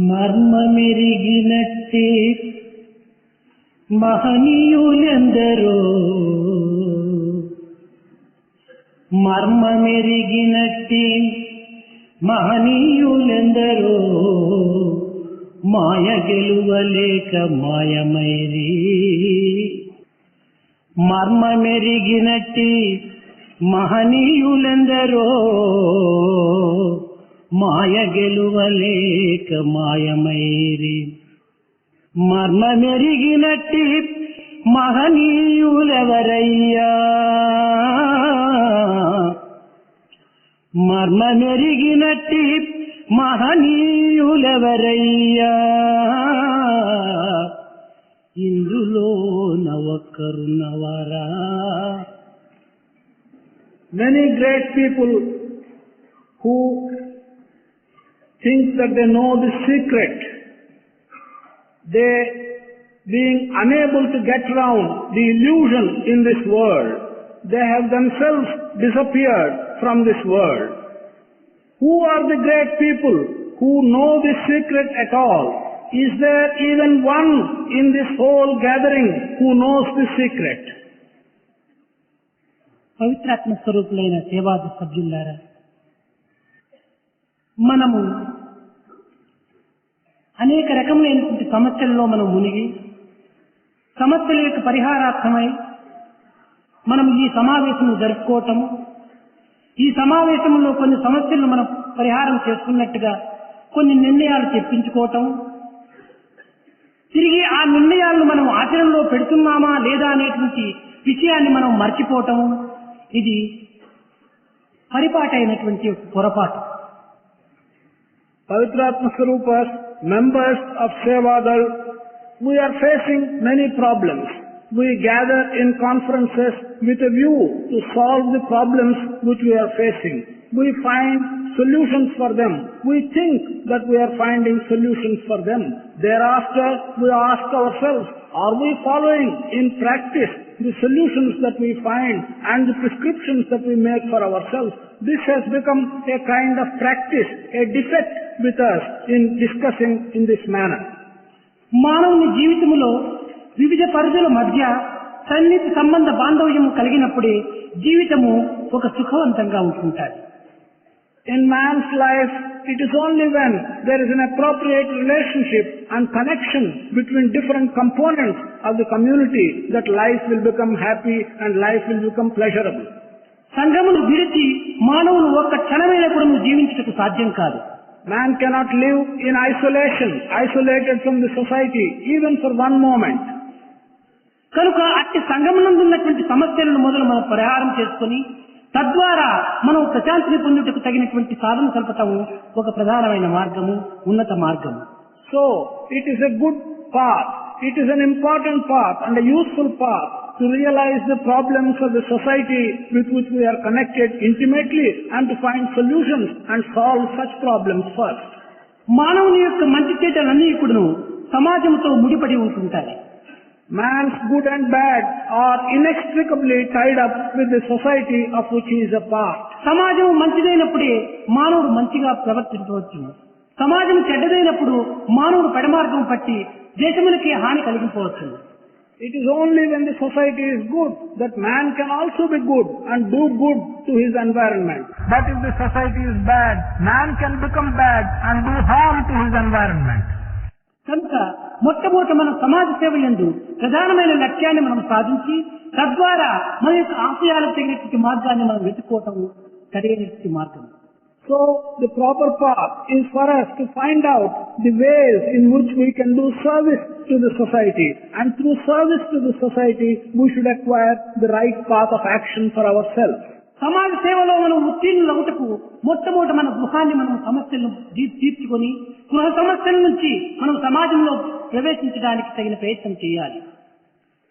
మర్మమెరిగినట్టే మహనీయులెందరో మర్మమెరిగినట్టే మహనీయులెందరో మాయ గెలువలేక మాయమైరి మర్మమెరిగినట్టే మహనీయులెందరో మాయ గెలువలేక మాయమైరి మర్మమెరిగినట్టి మహనీయులెవరయ్యా మర్మమెరిగినట్టి మహనీయులెవరయ్యా ఇందులో నవకరుణవరా. Many great people who think that they know the secret, they being unable to get round the illusion in this world, they have themselves disappeared from this world. Who are the great people who know the secret at all? Is there even one in this whole gathering who knows the secret? పవిత్రాత్మ స్వరూపులైన సేవాద సభ్యులారా, మనము అనేక రకములైనటువంటి సమస్యల్లో మనం మునిగి సమస్యల యొక్క పరిహారార్థమై మనం ఈ సమావేశం జరుపుకోవటము, ఈ సమావేశంలో కొన్ని సమస్యలను మనం పరిహారం చేసుకున్నట్టుగా కొన్ని నిర్ణయాలు చెప్పించుకోవటం, తిరిగి ఆ నిర్ణయాలను మనం ఆచరణలో పెడుతున్నామా లేదా అనేటువంటి విషయాన్ని మనం మర్చిపోవటం, ఇది పరిపాటైనటువంటి పొరపాటు. Pavitratma Swarupas, members of Sevadal, we are facing many problems. We gather in conferences with a view to solve the problems which we are facing. We find solutions for them. We think that we are finding solutions for them. Thereafter, we ask ourselves, are we following in practice the solutions that we find and the prescriptions that we make for ourselves? This has become a kind of practice, a defect with us in discussing in this manner. మానవుని జీవితంలో వివిధ పరిధుల మధ్య సన్నిహిత సంబంధ బాంధవ్యం కలిగినప్పుడే జీవితము ఒక సుఖవంతంగా ఉంటుంటుంది. In man's life, it is only when there is an appropriate relationship and connection between different components of the community that life will become happy and life will become pleasurable. సంఘమును విడిచి మానవులు ఒక్క క్షణమైన కూడా జీవించుటకు సాధ్యం కాదు. Man cannot live in isolation, isolated from the society, even for one moment. కనుక అట్టి సంఘమునందు ఉన్నటువంటి సమస్యలను మొదలు మనం పరిహారం చేసుకుని తద్వారా మనం ప్రశాంతిని పొందుటకు తగినటువంటి సాధన కల్పటము ఒక ప్రధానమైన మార్గము, ఉన్నత మార్గము. So, it is a good path, it is an important path and a useful path to realize the problems of the society with which we are connected intimately and to find solutions and solve such problems first. మానవుని యొక్క మంచి చెడ్డలన్నీ ఇప్పుడు సమాజంతో ముడిపడి ఉంటుంటాయి. Man's good and bad are inextricably tied up with the society of which he is a part. సమాజం మంచిదైనప్పుడే మానవుడు మంచిగా ప్రవర్తించవచ్చు. సమాజం చెడ్డదైనప్పుడు మానవుడు పెడమార్గం పట్టి దేశములకి హాని కలిగిపోవచ్చు. It is only when the society is good that man can also be good and do good to his environment. But if the society is bad, man can become bad and do harm to his environment. కనుక మొట్టమొదట మనం సమాజ సేవ యందు ప్రధానమైన లక్ష్యాన్ని మనం సాధించి తద్వారా మన యొక్క ఆశయాలకు తగినటువంటి మార్గాన్ని మనం వెతుక్కోవటం సరైనటువంటి మార్గం. So the proper path is for us to find out the ways in which we can do service to the society, and through service to the society we should acquire the right path of action for ourselves. సమాజ సేవలో మనం ఉత్తీర్ణులవుటకు మొట్టమొదట మన గృహాన్ని మనం సమస్యలను తీర్చుకొని గృహ సమస్యల నుంచి మనం సమాజంలో ప్రవేశించడానికి తగిన ప్రయత్నం చేయాలి.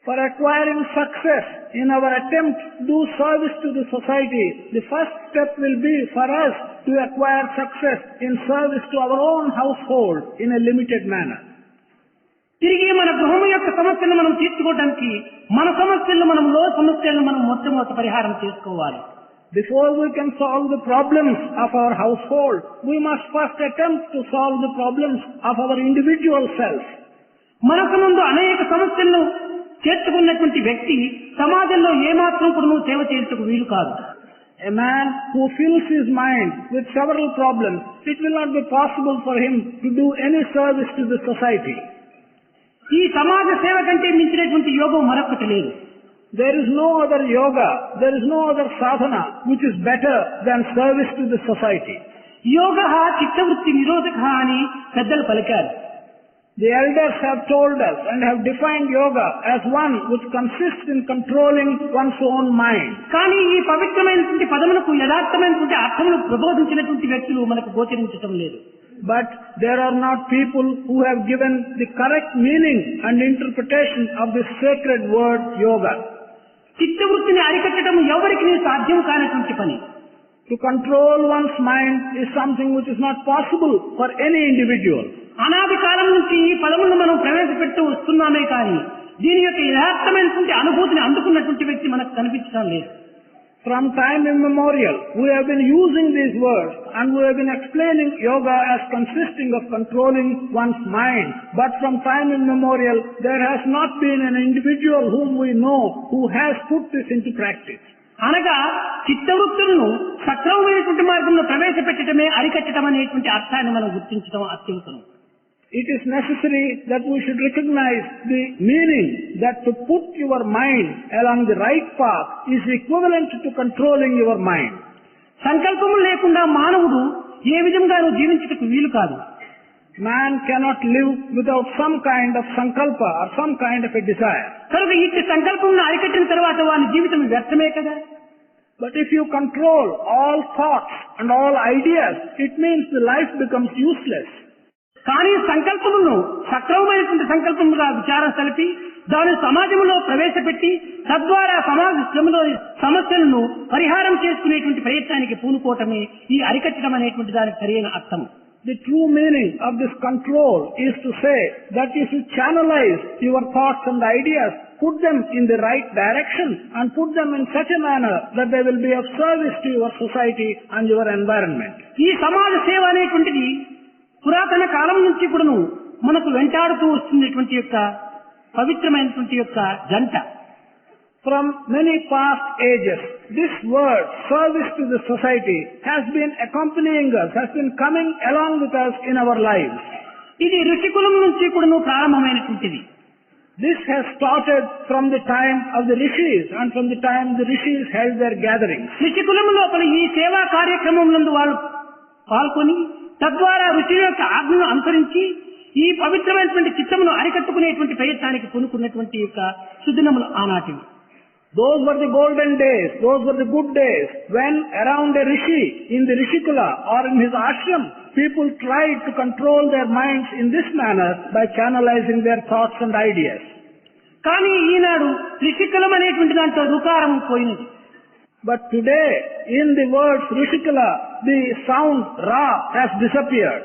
For acquiring success in our attempt to do service to the society, the first step will be for us to acquire success in service to our own household in a limited manner. తిరిగి మన గృహం యొక్క సమస్యలను మనం తీర్చుకోవడానికి మన సమస్యలను మనం మొట్టమొదటి పరిహారం చేసుకోవాలి. Before we can solve the problems of our household, we must first attempt to solve the problems of our individual self. మనకు ముందు అనేక సమస్యలను చేర్చుకున్నటువంటి వ్యక్తి సమాజంలో ఏమాత్రం కూడా సేవ చేయుటకు వీలు కాదు. A man who fills his mind with several problems, it will not be possible for him to do any service to the society. ఈ సమాజ సేవ కంటే మించినటువంటి యోగం మరొకటి లేదు. There is no other yoga, there is no other sadhana which is better than service to the society. యోగః చిత్తవృత్తి నిరోధకః అని పెద్దలు పలికారు. The elders have told us and have defined yoga as one which consists in controlling one's own mind. కానీ ఈ పవిత్రమైనటువంటి పదములకు యథార్థమైనటువంటి అర్థమును ప్రబోధించినటువంటి వ్యక్తులు మనకు గోచరించటం లేదు. But there are not people who have given the correct meaning and interpretation of this sacred word yoga. చిత్తవృత్తిని అరికట్టడం ఎవరికి సాధ్యం కానటువంటి పని. To control one's mind is something which is not possible for any individual. అనాది కాలం నుంచి ఈ పదములను మనం ప్రవేశపెడుతూ వస్తున్నామే కానీ దీని యొక్క యథార్థమైనటువంటి అనుభూతిని అందుకున్నటువంటి వ్యక్తి మనకు కనిపించడం లేదు. From time immemorial, we have been using these words and we have been explaining yoga as consisting of controlling one's mind. But from time immemorial, there has not been an individual whom we know who has put this into practice. అనగా చిత్తవృత్తులను సక్రమమైనటువంటి మార్గంలో ప్రవేశపెట్టడమే అరికట్టడం అనేటువంటి అర్థాన్ని మనం గుర్తించడం అత్యవసరం. It is necessary that we should recognize the meaning that to put your mind along the right path is equivalent to controlling your mind. సంకల్పము లేకుండా మానవుడు ఏ విధంగానూ జీవించుటకు వీలు కాదు. Man cannot live without some kind of sankalpa or some kind of a desire. కనుక ఈ సంకల్పమును అరికట్టిన తర్వాత వాని జీవితం వ్యర్థమే కదా. But if you control all thoughts and all ideas, it means the life becomes useless. కానీ సంకల్పమును సక్రమమైనటువంటి సంకల్పముగా విచారం కలిపి దాని సమాజంలో ప్రవేశపెట్టి తద్వారా సమాజంలో సమస్యలను పరిహారం చేసుకునేటువంటి ప్రయత్నానికి పూనుకోవటమే ఈ అరికట్టడం అనేటువంటి దానికి సరైన అర్థం. The true meaning of this control is to say that you should channelize your thoughts and ideas, put them in the right direction and put them in such a manner that they will be of service to your society and your environment. ఈ సమాజ సేవ అనేటువంటిది పురాతన కాలం నుంచి కూడాను మనకు వెంటాడుతూ వస్తున్నటువంటి యొక్క పవిత్రమైనటువంటి యొక్క జంట. From many past ages, this word service to the society has been accompanying us, has been coming along with us in our lives. ఇది ఋషికులం నుంచి కూడాను ప్రారంభమైనటువంటిది. This has started from the time of the rishis and from the time the rishis held their gatherings. ఋషికులం లోపల ఈ సేవా కార్యక్రమంలో వాళ్ళు పాల్గొని తద్వారా ఋషుల యొక్క ఆజ్ఞను అనుసరించి ఈ పవిత్రమైనటువంటి చిత్తమును అరికట్టుకునేటువంటి ప్రయత్నానికి పూనుకున్నటువంటి యొక్క సుదినములు ఆనాటివి. Those were the golden days, those were the good days when around a rishi in the rishikula or in his ashram, people tried to control their minds in this manner by channelizing their thoughts and ideas. కానీ ఈనాడు ఋషికులం అనేటువంటి దాంట్లో రుకారం పోయినది. But today, in the words rishikula, the sound ra has disappeared.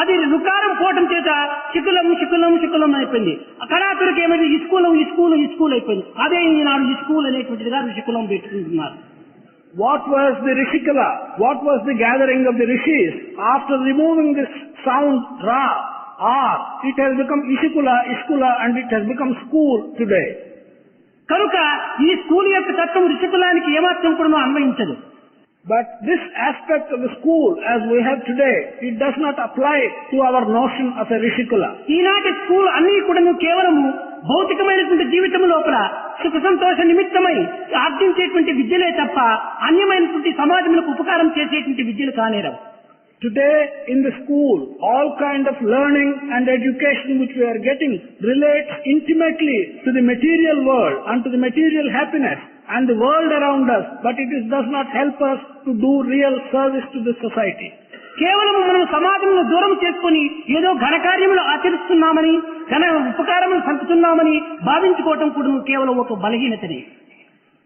అది రుకారం పోవటం చేత శికులం శికులం శికులం అయిపోయింది. కళాతురికి ఏమైంది school అయిపోయింది. అదే ఈనాడు ఇస్కూల్ అనేటువంటిదిగా ఋషికులం పెట్టుకుంటున్నారు. What was the rishikula? What was the gathering of the rishis? After removing this sound ra, or it has become iskula and it has become school today. కనుక ఈ స్కూల్ యొక్క తత్వం ఋషికులానికి ఏమాత్రం కూడా అన్వయించదు. But this aspect of the school as we have today, it does not apply to our notion of a rishikula. ఈనాటి school అన్ని కూడా కేవలము భౌతికమైనటువంటి జీవితం లోపల సుఖ సంతోష నిమిత్తమై ఆర్జించేటువంటి విద్యలే తప్ప అన్యమైనటువంటి సమాజములకు ఉపకారం చేసేటువంటి విద్యలు కానేరవు. Today in the school, all kind of learning and education which we are getting relates intimately to the material world and to the material happiness and the world around us, but does not help us to do real service to the society. కేవలం మనం సమాజంలో దూరం చేసుకుని ఏదో ఘనకార్యములు ఆచరిస్తున్నామని ఘన ఉపకారములు సంపుతున్నామని భావించుకోవటం కూడా కేవలం ఒక బలహీనతనే.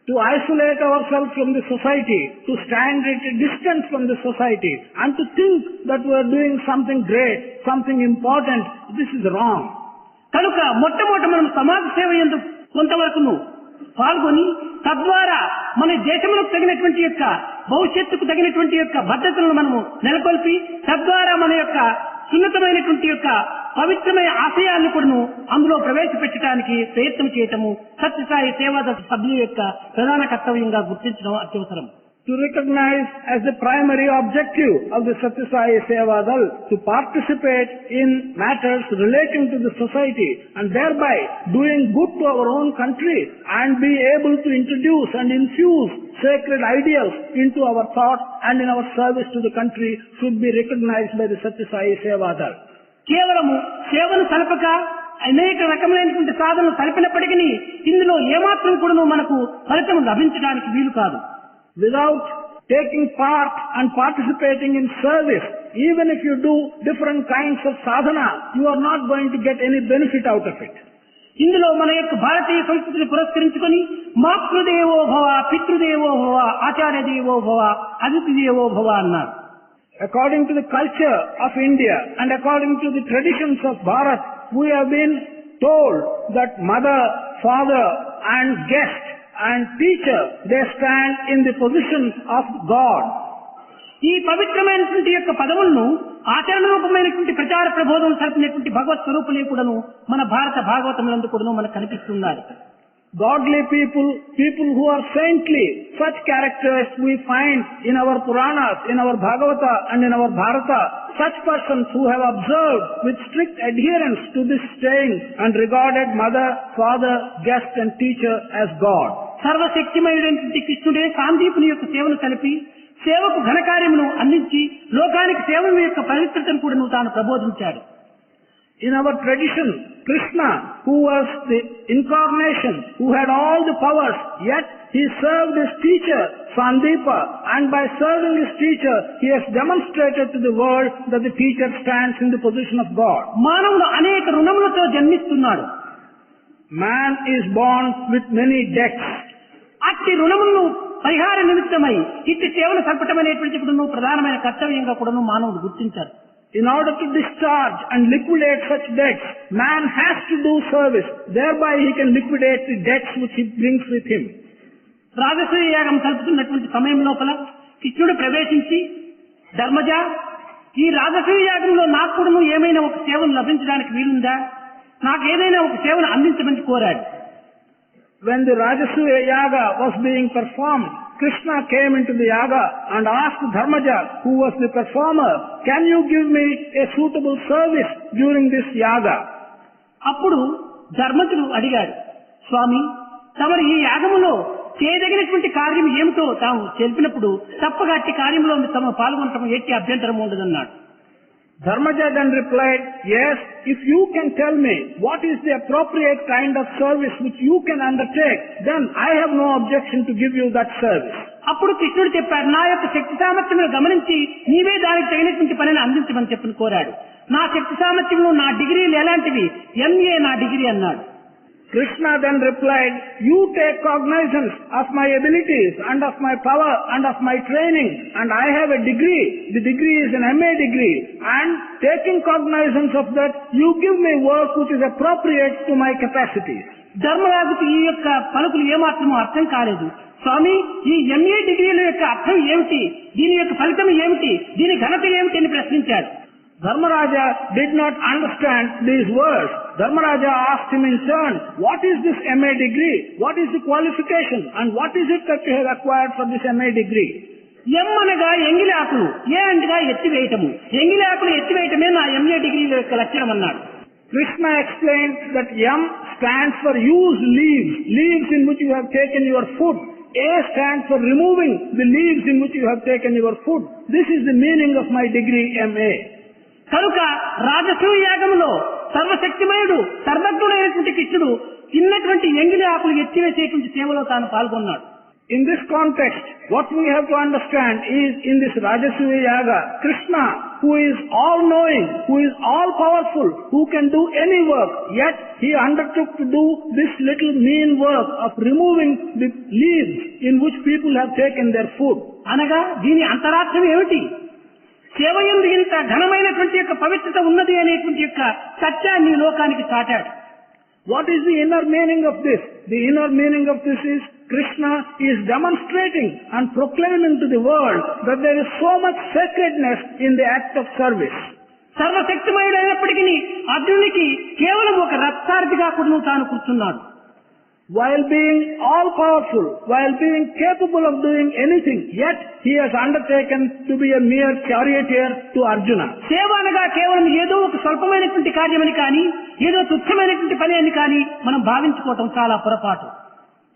To isolate ourselves from the society, to stand at a distance from the society and to think that we are doing something great, something important, this is wrong. కనుక మొట్టమొదట మనం సమాజ సేవ యందు కొంతవరకు పాల్గొని తద్వారా మన దేశములకు తగినటువంటి యొక్క భవిష్యత్తుకు తగినటువంటి యొక్క భద్రతలను మనము నెలకొల్పి తద్వారా మన యొక్క సున్నతమైనటువంటి యొక్క పవిత్రమైన ఆశయాలను కూడా అందులో ప్రవేశపెట్టడానికి ప్రయత్నం చేయటము సత్యసాయి సేవాదళ సభ్యుల యొక్క ప్రధాన కర్తవ్యంగా గుర్తించడం అత్యవసరం. To recognize as the primary objective of the Satya Sai Sevadal to participate in matters relating to the society and thereby doing good to our own country and be able to introduce and infuse sacred ideals into our thought and in our service to the country should be recognized by the Satya Sai Sevadal. కేవలము సేవను సలపక అనేక రకమైనటువంటి సాధనలు సలిపినప్పటికీ ఇందులో ఏమాత్రం కూడా మనకు ఫలితం లభించడానికి వీలు కాదు. Without taking part and participating in service, even if you do different kinds of sadhana, you are not going to get any benefit out of it. ఇందులో మన యొక్క భారతీయ సంస్కృతిని పురస్కరించుకొని మాతృదేవో భవ, పితృదేవో భవ, ఆచార్య దేవో భవ, అతిథి దేవో భవ అన్నారు. According to the culture of India and according to the traditions of Bharat, we have been told that mother, father and guest and teacher, they stand in the position of God. ఈ పవిత్రమైనటువంటి యొక్క పదవులను ఆచరణ రూపమైనటువంటి ప్రచార ప్రబోధం సరిపినటువంటి భగవత్ స్వరూపులే కూడాను మన భారత భాగవతములందు కూడాను మనకు కనిపిస్తున్నారు. Godly people, people who are saintly, such characters we find in our Puranas, in our Bhagavata and in our Bharata. Such persons who have observed with strict adherence to this saying and regarded mother, father, guest and teacher as God. సర్వశక్తిమయుడైనటువంటి కృష్ణుడే సాందీపుని యొక్క సేవను కలిపి సేవకు ఘనకార్యమును అందించి లోకానికి సేవ యొక్క పవిత్రతను కూడా తాను ప్రబోధించాడు. In our tradition, Krishna, who was the incarnation, who had all the powers, yet he served his teacher, Sandeepa, and by serving his teacher, he has demonstrated to the world that the teacher stands in the position of God. మానవుడు అనేక రుణములతో జన్మిస్తున్నాడు. Man is born with many debts. అట్టి రుణములను పరిహార నిమిత్తమై ఇట్టి సేవను సల్పటం అనేటువంటి ప్రధానమైన కర్తవ్యంగా కూడా మానవుడు గుర్తించారు. In order to discharge and liquidate such debts, man has to do service. Thereby he can liquidate the debts which he brings with him. రాజసూయ యాగం కలుపుతున్నటువంటి సమయం లోపల కృష్ణుడు ప్రవేశించి ధర్మజ, ఈ రాజసూయ యాగంలో నాకు కూడా ఏమైనా ఒక సేవను లభించడానికి వీలుందా, నాకు ఏదైనా ఒక సేవను అందించమని కోరాడు. When the Rajasuya Yaga was being performed, Krishna came into the yaga and asked Dharmaja, who was the performer, can you give me a suitable service during this yaga? అప్పుడు ధర్మజుడు అడిగాడు, స్వామి, తమరు ఈ యాగములో చేయదగినటువంటి కార్యం ఏమిటో తాము తెలిపినప్పుడు తప్పగా అట్టి కార్యంలో తమ పాల్గొనటం ఎట్టి అభ్యంతరం ఉండదన్నాడు. Dharmaja then replied, yes, if you can tell me what is the appropriate kind of service which you can undertake, then I have no objection to give you that service. అప్పుడు కృష్ణుడు చెప్పాడు, నా యొక్క శక్తి సామర్థ్యమును గమనించి నీవే దానికి తగినటువంటి పనిని అందించమని చెప్పని కోరాడు. నా శక్తి సామర్థ్యంలో నా డిగ్రీలు ఎలాంటివి, MA నా డిగ్రీ అన్నాడు. Krishna then replied, you take cognizance of my abilities and of my power and of my training, and I have a degree. The degree is an MA degree, and taking cognizance of that, you give me work which is appropriate to my capacities. ధర్మరాజుకు ఈ యొక్క పలుకులు ఏమాత్రమూ అర్థం కాలేదు. స్వామి, ఈ MA డిగ్రీల యొక్క అర్థం ఏమిటి, దీని యొక్క ఫలితం ఏమిటి, దీని ఘనత ఏమిటి అని ప్రశ్నించాడు. Dharmaraja did not understand these words. Dharmaraja asked him in turn, what is this MA degree? What is the qualification? And what is it that you have acquired for this MA degree? ఎం అనగా ఎంగిలి ఆకులు, ఏ అనగా ఎత్తివేయటము. ఎంగిలి ఆకులు ఎత్తివేయటమే నా MA డిగ్రీల యొక్క లక్షణం అన్నాడు. Krishna explained that M stands for used leaves, leaves in which you have taken your food. A stands for removing the leaves in which you have taken your food. This is the meaning of my degree MA. కనుక రాజసూయ యాగంలో సర్వశక్తిమయుడు సర్వజ్ఞుడైనటువంటి కృష్ణుడు చిన్నటువంటి ఎంగిలి ఆకులు ఎత్తివేసేటువంటి సేవలో తాను పాల్గొన్నాడు. In this context, what we have to understand is, in this Rajasuya Yaga, Krishna, who is all-knowing, who is all-powerful, who can do any work, yet he undertook to do this little mean work of removing the leaves in which people have taken their food. అనగా దీని అంతరార్థం ఏమిటి? సేవ యందు ఇంత ఘనమైనటువంటి యొక్క పవిత్రత ఉన్నది అనేటువంటి యొక్క సత్యాన్ని లోకానికి చాటాడు. What is the inner meaning of this? The inner meaning of this is Krishna is demonstrating and proclaiming to the world that there is so much sacredness in the act of service. సర్వశక్తిమయుడైనప్పటికీ అర్జునునికి కేవలం ఒక రథసారథిగా కూడా తాను కూర్చున్నాడు. While being all powerful, while being capable of doing anything, yet he has undertaken to be a mere charioteer to Arjuna. సేవ అనగా కేవలం ఏదో ఒక స్వల్పమైనటువంటి కార్యమని కానీ ఏదో తుచ్చమైనటువంటి పని అని కానీ మనం భావించుకోవటం చాలా పొరపాటు.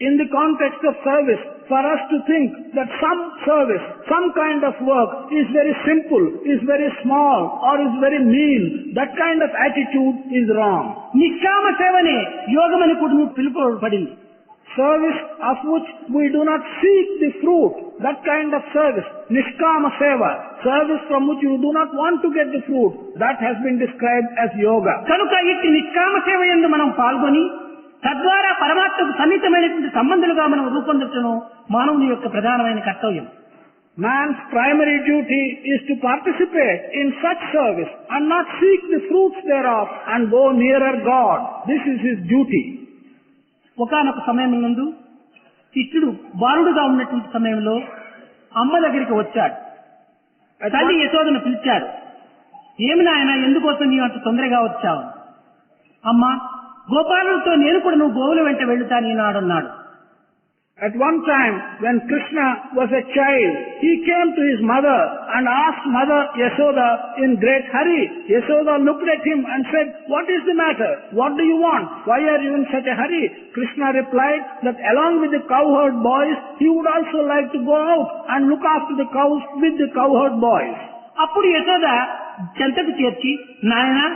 In the context of service, for us to think that some service, some kind of work is very simple, is very small, or is very mean, that kind of attitude is wrong. నిష్కామ సేవనే యోగమని కూడా పిలువబడింది. Service of which we do not seek the fruit, that kind of service, nishkama seva, service from which you do not want to get the fruit, that has been described as yoga. కనుక ఇట్టి నిష్కామ సేవ యందు మనం పాల్గొని తద్వారా పరమాత్మకు సన్నిహితమైనటువంటి సంబంధాలుగా మనం రూపొందించడం మానవుని యొక్క ప్రధానమైన కర్తవ్యం. Man's primary duty is to participate in such service and not seek the fruits thereof and go nearer God. This is his duty. ఒకానొక సమయం నందు కృష్ణుడు బాలుడుగా ఉన్నటువంటి సమయంలో అమ్మ దగ్గరికి వచ్చాడు. తల్లి యశోదను పిలిచాడు. ఏమి నాయనా, ఎందుకోసం నీవు అంత తొందరగా వచ్చావు? అమ్మా, గోపాలుడితో నేను కూడా నువ్వు గోవుల వెంట వెళ్తాను ఈనాడు అన్నాడు. At one time, when Krishna was a child, he came to his mother and asked Mother Yashoda in great hurry. Yashoda looked at him and said, "What is the matter? What do you want? Why are you in such a hurry?" Krishna replied that along with the cowherd boys, he would also like to go out and look after the cows with the cowherd boys. అప్పుడు యశోద చెంతకు చేర్చి, నాయనా,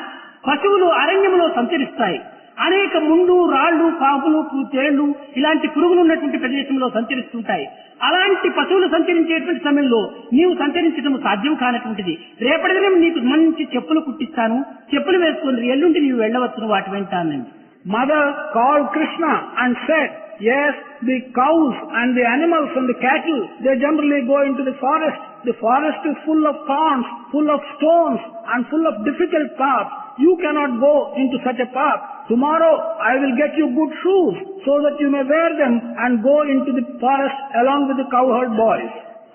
పశువులు అరణ్యంలో సంచరిస్తాయి. అనేక ముండు, రాళ్లు, పాపులు, తేళ్లు ఇలాంటి పురుగులు ఉన్నటువంటి ప్రదేశంలో సంచరిస్తుంటాయి. అలాంటి పశువులు సంచరించేటువంటి సమయంలో నీవు సంచరించడం సాధ్యం కానటువంటిది. రేపటి దినం నీకు మంచి చెప్పులు కుట్టిస్తాను, చెప్పులు వేసుకుని ఎల్లుండి నీవు వెళ్ళవచ్చును వాటి వెంటానండి. Mother called Krishna and said, yes, the cows and the animals and the cattle, they generally go into the forest. The forest is full of thorns, full of stones and full of difficult paths. You cannot go into such a path. Tomorrow I will get you good shoes so that you may wear them and go into the forest along with the cowherd boys.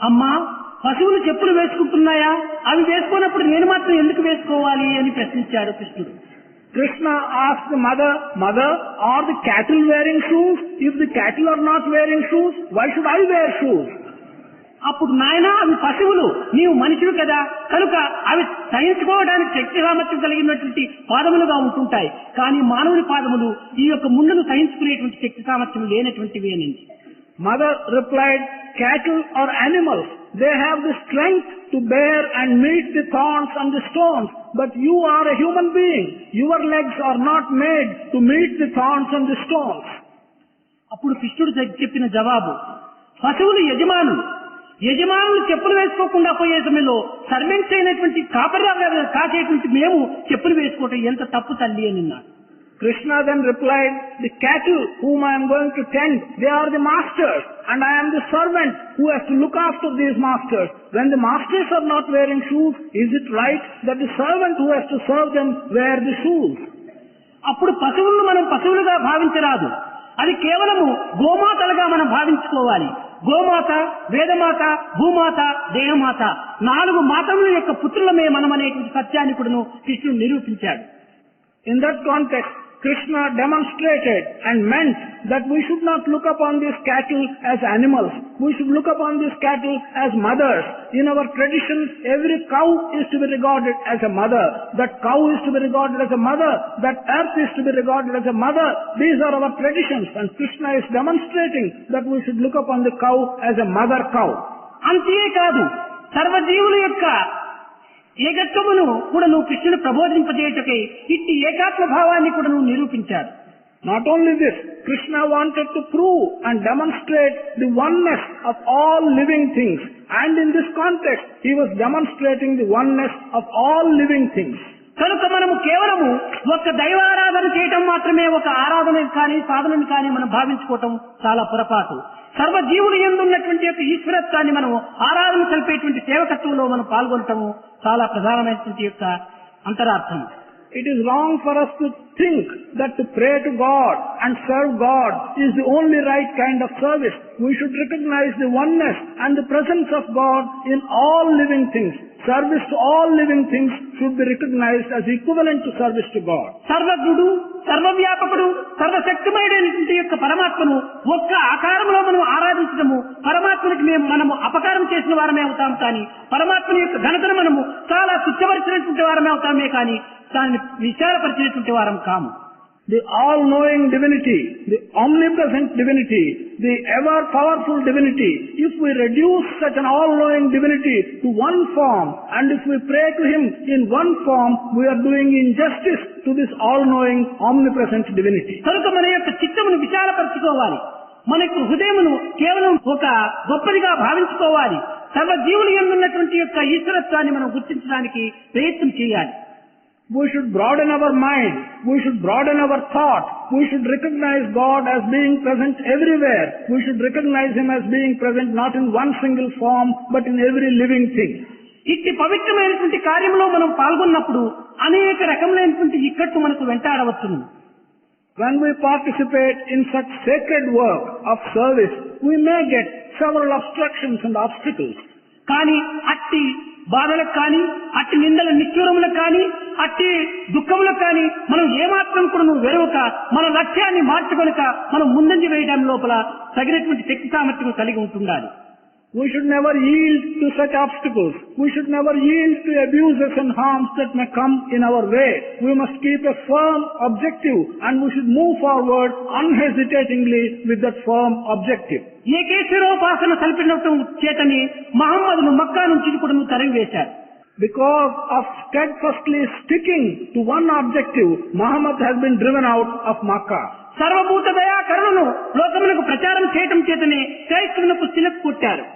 అమ్మా, పశువులు చెప్పులు వేసుకుంటున్నాయా? అవి వేసుకున్నప్పుడు నేను మాత్రం ఎందుకు వేసుకోవాలి అని ప్రశ్నించాడు కృష్ణుడు. Krishna asked the mother, "Mother, are the cattle wearing shoes? If the cattle are not wearing shoes, why should I wear shoes?" అప్పుడు నాయనా, అవి పశువులు, నీవు మనుషులు కదా, కనుక అవి సహించుకోవడానికి శక్తి సామర్థ్యం కలిగినటువంటి పాదములుగా ఉంటుంటాయి. కానీ మానవుని పాదములు ఈ యొక్క ముందును సహించుకునేటువంటి శక్తి సామర్థ్యం లేనటువంటివి అనింది. Mother replied, cattle or animals, they have the strength to bear and meet the thorns and the stones, but you are a human being. Your legs are not made to meet the thorns and the stones. అప్పుడు కృష్ణుడు చెప్పిన జవాబు, పశువులు యజమానులు చెప్పులు వేసుకోకుండా పోయే సమయంలో సర్వెంట్స్ అయినటువంటి కాచేటువంటి మేము చెప్పులు వేసుకోవటం ఎంత తప్పు తల్లి అని అన్నాడు. Krishna then replied, the cattle whom I am going to tend, they are the masters, and I am the servant who has to look after these masters. When the masters are not wearing shoes, is it right that the servant who has to serve them wear the shoes? అప్పుడు పశువులను మనం పశువులుగా భావించరాదు. అది కేవలము గోమాతలుగా మనం భావించుకోవాలి. గోమాత, వేదమాత, భూమాత, దేహమాత, 4 మాతల యొక్క పుత్రులమే మనం అనేటువంటి సత్యాన్ని కూడా కృష్ణుడు నిరూపించాడు. In that context, Krishna demonstrated and meant that we should not look upon these cattle as animals. We should look upon these cattle as mothers. In our tradition, every cow is to be regarded as a mother. That cow is to be regarded as a mother. That earth is to be regarded as a mother. These are our traditions, and Krishna is demonstrating that we should look upon the cow as a mother cow. అంతేకాదు, సర్వజీవుల యొక్క ఏకత్వమును కూడా నువ్వు కృష్ణుడు ప్రబోధింపజేయటకై ఇట్టి ఏకాత్మ భావాన్ని కూడా నువ్వు నిరూపించాడు. Not only this, Krishna wanted to prove and demonstrate the oneness of all living things, and in this context he was demonstrating the oneness of all living things. కనుక మనము కేవలము ఒక దైవారాధన చేయటం మాత్రమే ఒక ఆరాధన కానీ సాధనని కానీ మనం భావించుకోవటం చాలా పొరపాటు. సర్వజీవులు యందు ఉన్నటువంటి యొక్క ఈశ్వరత్వాన్ని మనం ఆరాధన కలిపేటువంటి సేవకత్వంలో మనం పాల్గొనటము చాలా ప్రధానమైనటువంటి యొక్క అంతరార్థం. It is wrong for us to think that to pray to God and serve God is the only right kind of service. We should recognize the oneness and the presence of God in all living things. Service to all living things should be recognized as equivalent to service to God. సర్వజ్ఞుడు, సర్వవ్యాపకుడు, సర్వశక్తిమయుడైనటువంటి యొక్క పరమాత్మను ఒక్క ఆకారంలో మనం ఆరాధించడము, పరమాత్మనికి మనము అపకారం చేసిన వారమే అవుతాం కానీ పరమాత్మని యొక్క ఘనతను మనము చాలా తుచ్చపరిచినటువంటి వారమే అవుతామే కానీ దాన్ని విచారపరిచినటువంటి వారం కాము. The all-knowing divinity, the omnipresent divinity, the ever-powerful divinity, if we reduce such an all-knowing divinity to one form and if we pray to Him in one form, we are doing injustice to this all-knowing, omnipresent divinity. కనుక మన యొక్క చిత్తమును విచారపరచుకోవాలి, మనకు హృదయమును కేవలం ఒక గొప్పదిగా భావించుకోవాలి, సర్వజీవులు యందున్నటువంటి యొక్క ఈశ్వరత్వాన్ని మనం గుర్తించడానికి ప్రయత్నం చేయాలి. We should broaden our mind. We should broaden our thought. We should recognize God as being present everywhere. We should recognize Him as being present not in one single form, but in every living thing. ఇట్టి పవిత్రమైనటువంటి కార్యంలో మనం పాల్గొన్నప్పుడు అనేక రకములైనటువంటి ఇక్కట్లు మనకు వెంటాడవచ్చును. When we participate in such sacred work of service, we may get several obstructions and obstacles. కానీ అట్టి బాధలకు కానీ, అట్టి నిందల నిష్ఠూరములకు కానీ, అట్టి దుఃఖములకు కానీ మనం ఏమాత్రం కూడా వెరవక మన లక్ష్యాన్ని మార్చుకొనక మనం ముందంజ వేయడం లోపల తగినటువంటి శక్తి సామర్థ్యం కలిగి ఉంటుండాలి. We should never yield to such obstacles. We should never yield to abuses and harms that may come in our way. We must keep a firm objective and we should move forward unhesitatingly with that firm objective. ఏకేశ్వరోపాసన కల్పించడం చేతని మహమ్మదును మక్కా నుంచి కూడా తరిమివేశారు. Because of steadfastly sticking to one objective, Muhammad has been driven out of Makkah. సర్వభూత దయాకరుణను లోకములకు ప్రచారం చేయటం చేతనే క్రైస్తవులకు చిలకు కొట్టారు.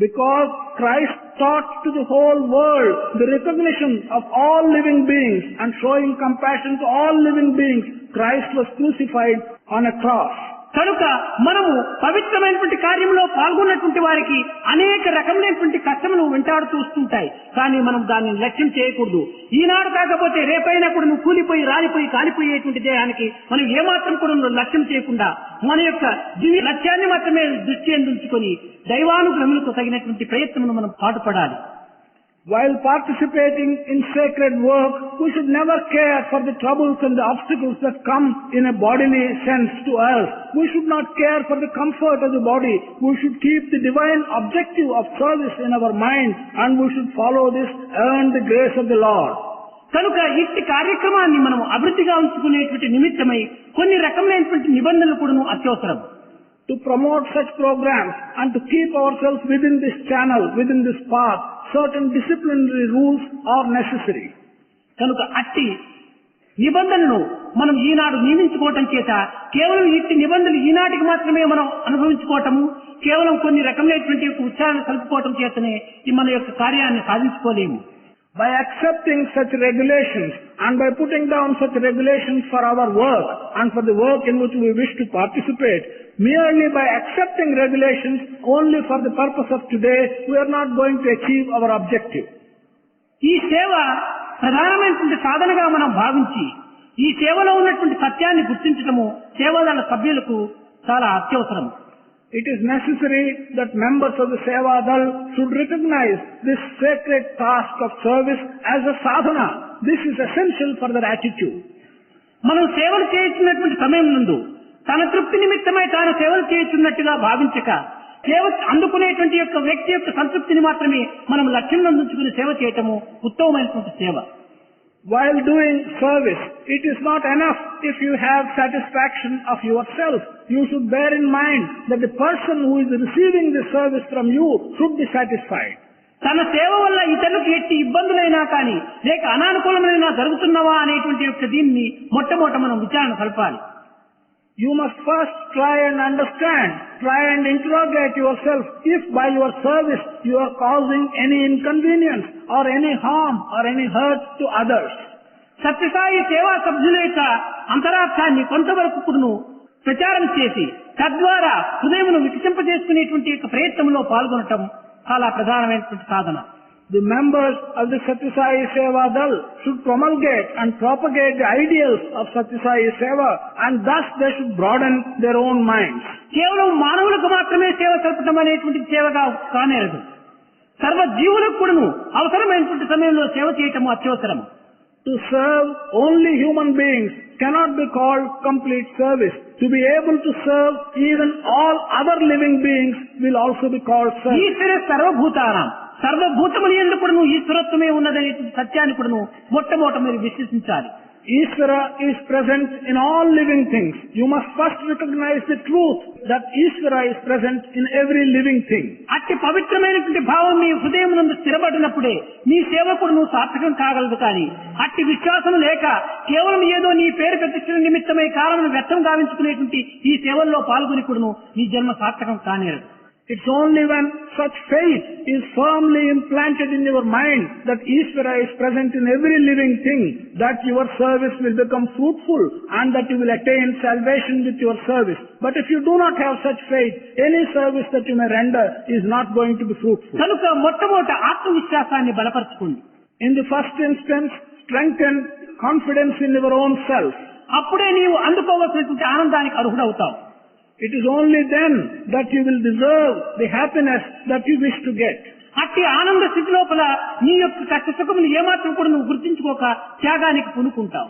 Because Christ taught to the whole world the recognition of all living beings and showing compassion to all living beings, Christ was crucified on a cross. కనుక మనము పవిత్రమైనటువంటి కార్యంలో పాల్గొన్నటువంటి వారికి అనేక రకములైనటువంటి కష్టములు వెంటాడుతూ వస్తుంటాయి. కానీ మనం దాన్ని లక్ష్యం చేయకూడదు. ఈనాడు కాకపోతే రేపైనా కూడా నువ్వు కూలిపోయి రాలిపోయి కాలిపోయేటువంటి దేహానికి మనం ఏమాత్రం కూడా లక్ష్యం చేయకుండా మన యొక్క దివ్య లక్ష్యాన్ని మాత్రమే దృష్టి అందించుకొని దైవానుగ్రహములకు తగినటువంటి ప్రయత్నమును మనం పాటుపడాలి. While participating in sacred work, we should never care for the troubles and the obstacles that come in a bodily sense to us. We should not care for the comfort of the body. We should keep the divine objective of service in our mind and we should follow this, earn the grace of the Lord. కనుక ఇట్టి కార్యక్రమాన్ని మనం అభివృద్ధిగా ఉంచుకునేటువంటి నిమిత్తమై కొన్ని రకమైనటువంటి నిబంధనలు కూడా అత్యవసరం. To promote such programs and to keep ourselves within this channel, within this path, certain disciplinary rules are necessary. కనుక అట్టి నిబంధనలను మనం ఈనాడు నియమించుకోవటం చేత కేవలం ఇట్టి నిబంధనలు ఈనాటికి మాత్రమే మనం అనుభవించుకోవటము, కేవలం కొన్ని రకమైనటువంటి ఉత్సాహాన్ని కలుపుకోవటం చేతనే ఈ మన యొక్క కార్యాన్ని సాధించుకోలేము. By accepting such regulations and by putting down such regulations for our work and for the work in which we wish to participate, merely by accepting regulations only for the purpose of today, we are not going to achieve our objective. ఈ సేవ ప్రధానమైనటువంటి సాధనగా మనం భావించి ఈ సేవలో ఉన్నటువంటి సత్యాన్ని గుర్తించడము సేవాదళ సభ్యులకు చాలా అత్యవసరం. It is necessary that members of the Sevadal should recognize this sacred task of service as a sadhana. This is essential for their attitude. మనం సేవలు చేస్తున్నటువంటి సమయం నందు తన తృప్తి నిమిత్తమై తాను సేవలు చేస్తున్నట్టుగా భావించక సేవ అందుకునేటువంటి యొక్క వ్యక్తి యొక్క సంతృప్తిని మాత్రమే మనం లక్ష్యం అందించుకుని సేవ చేయటము ఉత్తమమైనటువంటి సేవ. While doing service, it is not enough if you have satisfaction of yourself. You should bear in mind that the person who is receiving the service from you should be satisfied. తన సేవ వల్ల ఇతరులకు ఎట్టి ఇబ్బందులైనా కానీ లేక అనానుకూలమైనా జరుగుతున్నవా అనేటువంటి యొక్క దీన్ని మొట్టమొదట మనం విచారణ కలపాలి. You must first try and understand, try and interrogate yourself if by your service you are causing any inconvenience or any harm or any hurt to others. Sathya Sai సేవా సభ్యుల యొక్క అంతరార్థాన్ని కొంతవరకు కూడాను ప్రచారం చేసి తద్వారా హృదయమును వికసింపజేసుకునేటువంటి యొక్క ప్రయత్నంలో పాల్గొనటం చాలా ప్రధానమైనటువంటి సాధన. The members of the Satya Sai Sevadal should promulgate and propagate the ideals of Satya Sai Seva, and thus they should broaden their own minds. కేవలం మానవులకు మాత్రమే సేవ సల్పడం అనేటువంటి సేవగా కానేరదు. సర్వ జీవులకు కూడాను అవసరమైనటువంటి సమయంలో సేవ చేయటం అత్యవసరం. To serve only human beings cannot be called complete service. To be able to serve even all other living beings will also be called service. ఈశ్వర సర్వభూతానాం, సర్వభూతముల యందు కూడాను ఈశ్వరత్వమే ఉన్నదనే సత్యాన్ని కూడాను మొట్టమొదట మీరు విశ్వసించాలి. Ishvara is present in all living things. You must first recognize the truth that Ishvara is present in every living thing. అట్టి పవిత్రమైనటువంటి భావం మీ హృదయమునందు స్థిరపడినప్పుడే నీ సేవకుడు నువ్వు సార్థకం కాగలదు. కానీ అట్టి విశ్వాసం లేక కేవలం ఏదో నీ పేరు ప్రతిష్ఠ నిమిత్తమై కాలంలో వ్యర్థం గావించుకునేటువంటి ఈ సేవల్లో పాల్గొని కూడాను నీ జన్మ సార్థకం కానేరదు. It's only when such faith is firmly implanted in your mind that Ishvara is present in every living thing that your service will become fruitful and that you will attain salvation with your service. But if you do not have such faith, any service that you may render is not going to be fruitful. కనుక మొట్టమొదట ఆత్మవిశ్వాసాన్ని బలపరచుకోండి. In the first instance, strengthen confidence in your own self. అప్పుడే నీవు అందుకోవలసినటువంటి ఆనందానికి అర్హుడవుతావు. It is only then that you will deserve the happiness that you wish to get. అట్టి ఆనంద స్థితి లోపల నీ యొక్క కష్ట సుఖములు ఏమాత్రం కూడా నువ్వు గుర్తించుకోక త్యాగానికి పూనుకుంటావు.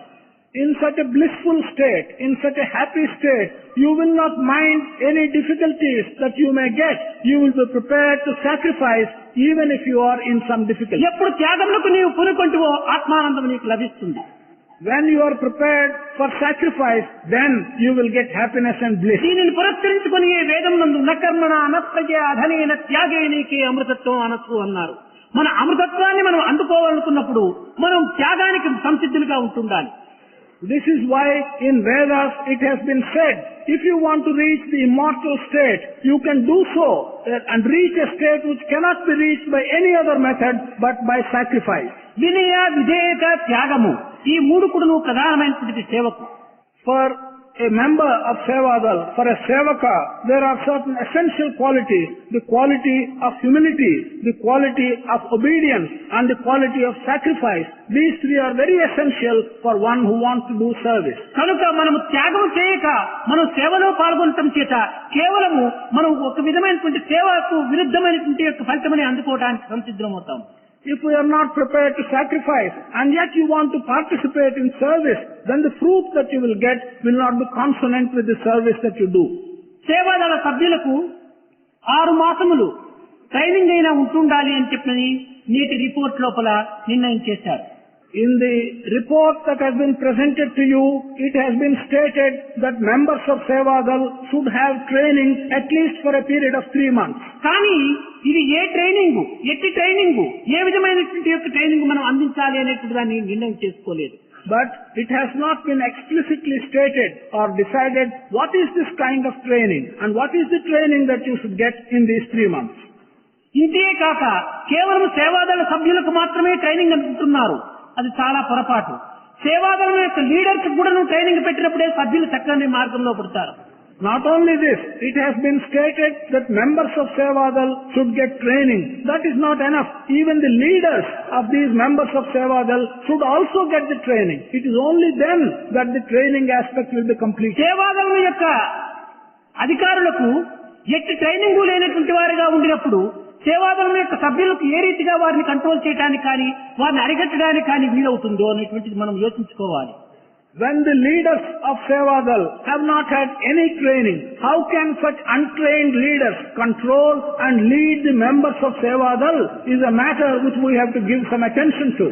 In such a blissful state, in such a happy state, you will not mind any difficulties that you may get. You will be prepared to sacrifice even if you are in some difficulty. ఎప్పుడు త్యాగములకు నీవు పూనుకుంటువో ఆత్మానందం నీకు లభిస్తుంది. When you are prepared for sacrifice, then you will get happiness and bliss. దీనిని పురస్కరించుకుని వేదం నందు నకర్మణ అనప్రజ అధనేన త్యాగేనికే అమృతత్వం అనస్సు అన్నారు. మన అమృతత్వాన్ని మనం అందుకోవాలనుకున్నప్పుడు మనం త్యాగానికి సంసిద్ధులుగా ఉంటుండాలి. This is why in Vedas it has been said, if you want to reach the immortal state, you can do so and reach a state which cannot be reached by any other method but by sacrifice. వినయ విధేయత త్యాగము ఈ మూడు కూడా నువ్వు ప్రధానమైనటువంటి సేవకు. For a member of Sevadal, for a Sevaka, there are certain essential qualities. The quality of humility, the quality of obedience and the quality of sacrifice. These three are very essential for one who wants to do service. కనుక మనము త్యాగం చేయక మనం సేవలో పాల్గొనటం చేత కేవలము మనం ఒక విధమైనటువంటి సేవకు విరుద్ధమైనటువంటి యొక్క ఫలితమని అందుకోవడానికి సంసిద్ధమవుతాం. If we are not prepared to sacrifice and yet you want to participate in service, then the fruit that you will get will not be consonant with the service that you do. సేవాదళ సభ్యులకు 6 మాసములు training అయినా ఉంటుండాలి అని చెప్పని నేటి report లోపల నిర్ణయం చేశారు. In the report that has been presented to you, it has been stated that members of Sevadal should have training at least for a period of 3 months. కానీ ఇది ఏ ట్రైనింగ్, ఎట్టి ట్రైనింగ్, ఏ విధమైనటువంటి యొక్క ట్రైనింగ్ మనం అందించాలి అనేటువంటి దాన్ని నిర్ణయం చేసుకోలేదు. But it has not been explicitly stated or decided what is this kind of training and what is the training that you should get in these 3 months. ఇంతే కాక కేవలం సేవాదళ సభ్యులకు మాత్రమే ట్రైనింగ్ అనుకుంటున్నారు. అది చాలా పొరపాటు. సేవాదళం యొక్క లీడర్స్ కూడా ట్రైనింగ్ పెట్టినప్పుడే సభ్యులు చక్కని మార్గంలో పడతారు. Not only this, it has been stated that members of Sevadal should get training. That is not enough. Even the leaders of these members of Sevadal should also get the training. It is only then that the training aspect will be complete. సేవాదళం యొక్క అధికారులకు ఎట్టి training లేనటువంటి వారిగా ఉండినప్పుడు సేవాదళం యొక్క సభ్యులకు ఏ రీతిగా వారిని control చేయడానికి కానీ వారిని అరికట్టడానికి కానీ వీలవుతుందో అనేటువంటిది మనం యోచించుకోవాలి. When the leaders of Sevadal have not had any training, how can such untrained leaders control and lead the members of Sevadal is a matter which we have to give some attention to.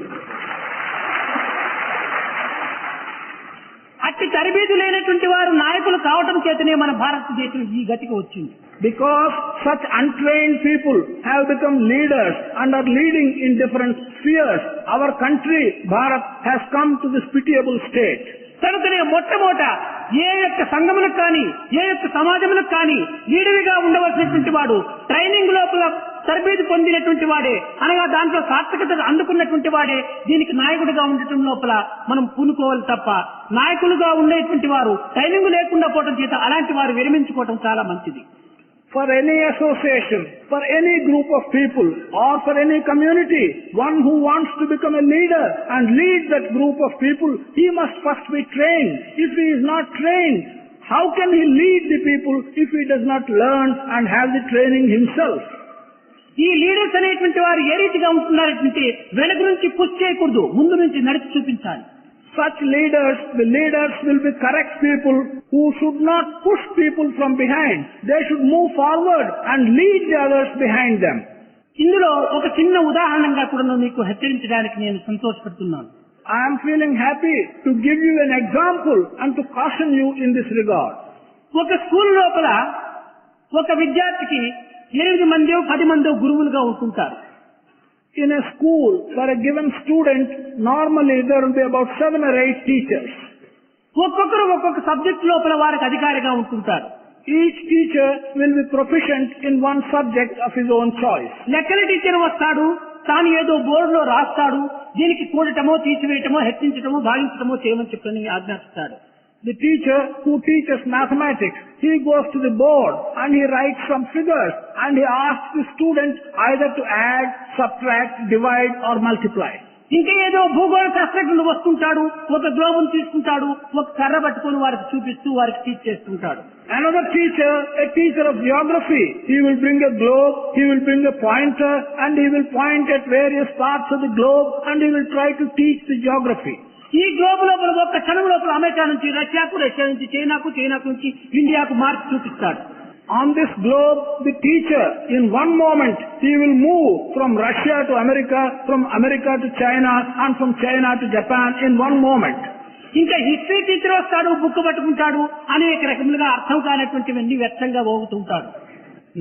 అట్టి తరబేదు లేనటువంటి వారు నాయకులు కావటం చేతనే మన భారతదేశం ఈ గతికి వచ్చింది. Because such untrained people have become leaders and are leading in different spheres, our country, Bharat, has come to this pitiable state. కనుకనే మొట్టమొదట ఏ యొక్క సంఘములకు కానీ ఏ యొక్క సమాజములకు కానీ లీడర్గా ఉండవలసినటువంటి వాడు ట్రైనింగ్ లోపల తరబేదు పొందినటువంటి వాడే, అనగా దాంట్లో సార్థకత అందుకున్నటువంటి వాడే దీనికి నాయకుడిగా ఉండటం లోపల మనం పూనుకోవాలి తప్ప నాయకులుగా ఉండేటువంటి వారు ట్రైనింగ్ లేకుండా పోవడం చేత అలాంటి వారు విరమించుకోవడం చాలా మంచిది. For any association, for any group of people, or for any community, one who wants to become a leader and lead that group of people, he must first be trained. If he is not trained, how can he lead the people if he does not learn and have the training himself? ఈ leaders అనేటువంటి వారు ఏ రీతిగా ఉంటున్నారంటే వెనక నుంచి push చేయకూడదు, ముందు నుంచి నడిచి చూపించాలి. Such leaders, the leaders will be correct people who should not push people from behind. They should move forward and lead the others behind them. ఇందులో ఒక చిన్న ఉదాహరణగా కూడా మీకు హెచ్చరించడానికి నేను సంతోషపడుతున్నాను. I am feeling happy to give you an example and to caution you in this regard. ఒక school లోపల ఒక విద్యార్థికి 8 మందో 10 మందో గురువులుగా ఉంటుంటారు. In a school, for a given student, normally there will be about 7 or 8 teachers. ఒక్కొక్కరు ఒక్కొక్క subject లోపల వారికి అధికారిగా ఉంటుంటారు. Each teacher will be proficient in one subject of his own choice. లెక్కల టీచర్ వస్తాడు, తాను ఏదో బోర్డులో రాస్తాడు, దీనికి కూడటమో తీసివేయటమో హెచ్చించటమో భాగించటమో చేయమని చెప్పని ఆజ్ఞాపిస్తాడు. The teacher who teaches mathematics, he goes to the board and he writes some figures and he asks the student either to add, subtract, divide or multiply. ఇంకా ఏదో భూగోళ శాస్త్రజ్ఞుడు వస్తుంటాడు, ఒక గ్లోబును తీసుకుంటాడు, ఒక కర్ర పట్టుకొని వారికి చూపిస్తూ వారికి టీచ్ చేస్తుంటాడు. Another teacher, a teacher of geography, he will bring a globe, he will bring a pointer and he will point at various parts of the globe and he will try to teach the geography. ఈ globe లోపల ఒక క్షణం లోపల America నుంచి రష్యాకు, Russia నుంచి చైనాకు, చైనాకు నుంచి ఇండియాకు మార్చి చూపిస్తాడు. On this globe, the teacher, in one moment, he will move from Russia to America, from America to China, and from China to Japan in one moment. ఇంకా హిస్టరీ టీచర్ వస్తాడు, బుక్ పట్టుకుంటాడు, అనేక రకములుగా అర్థం కానటువంటివన్నీ వ్యక్తంగా పోగుతుంటాడు.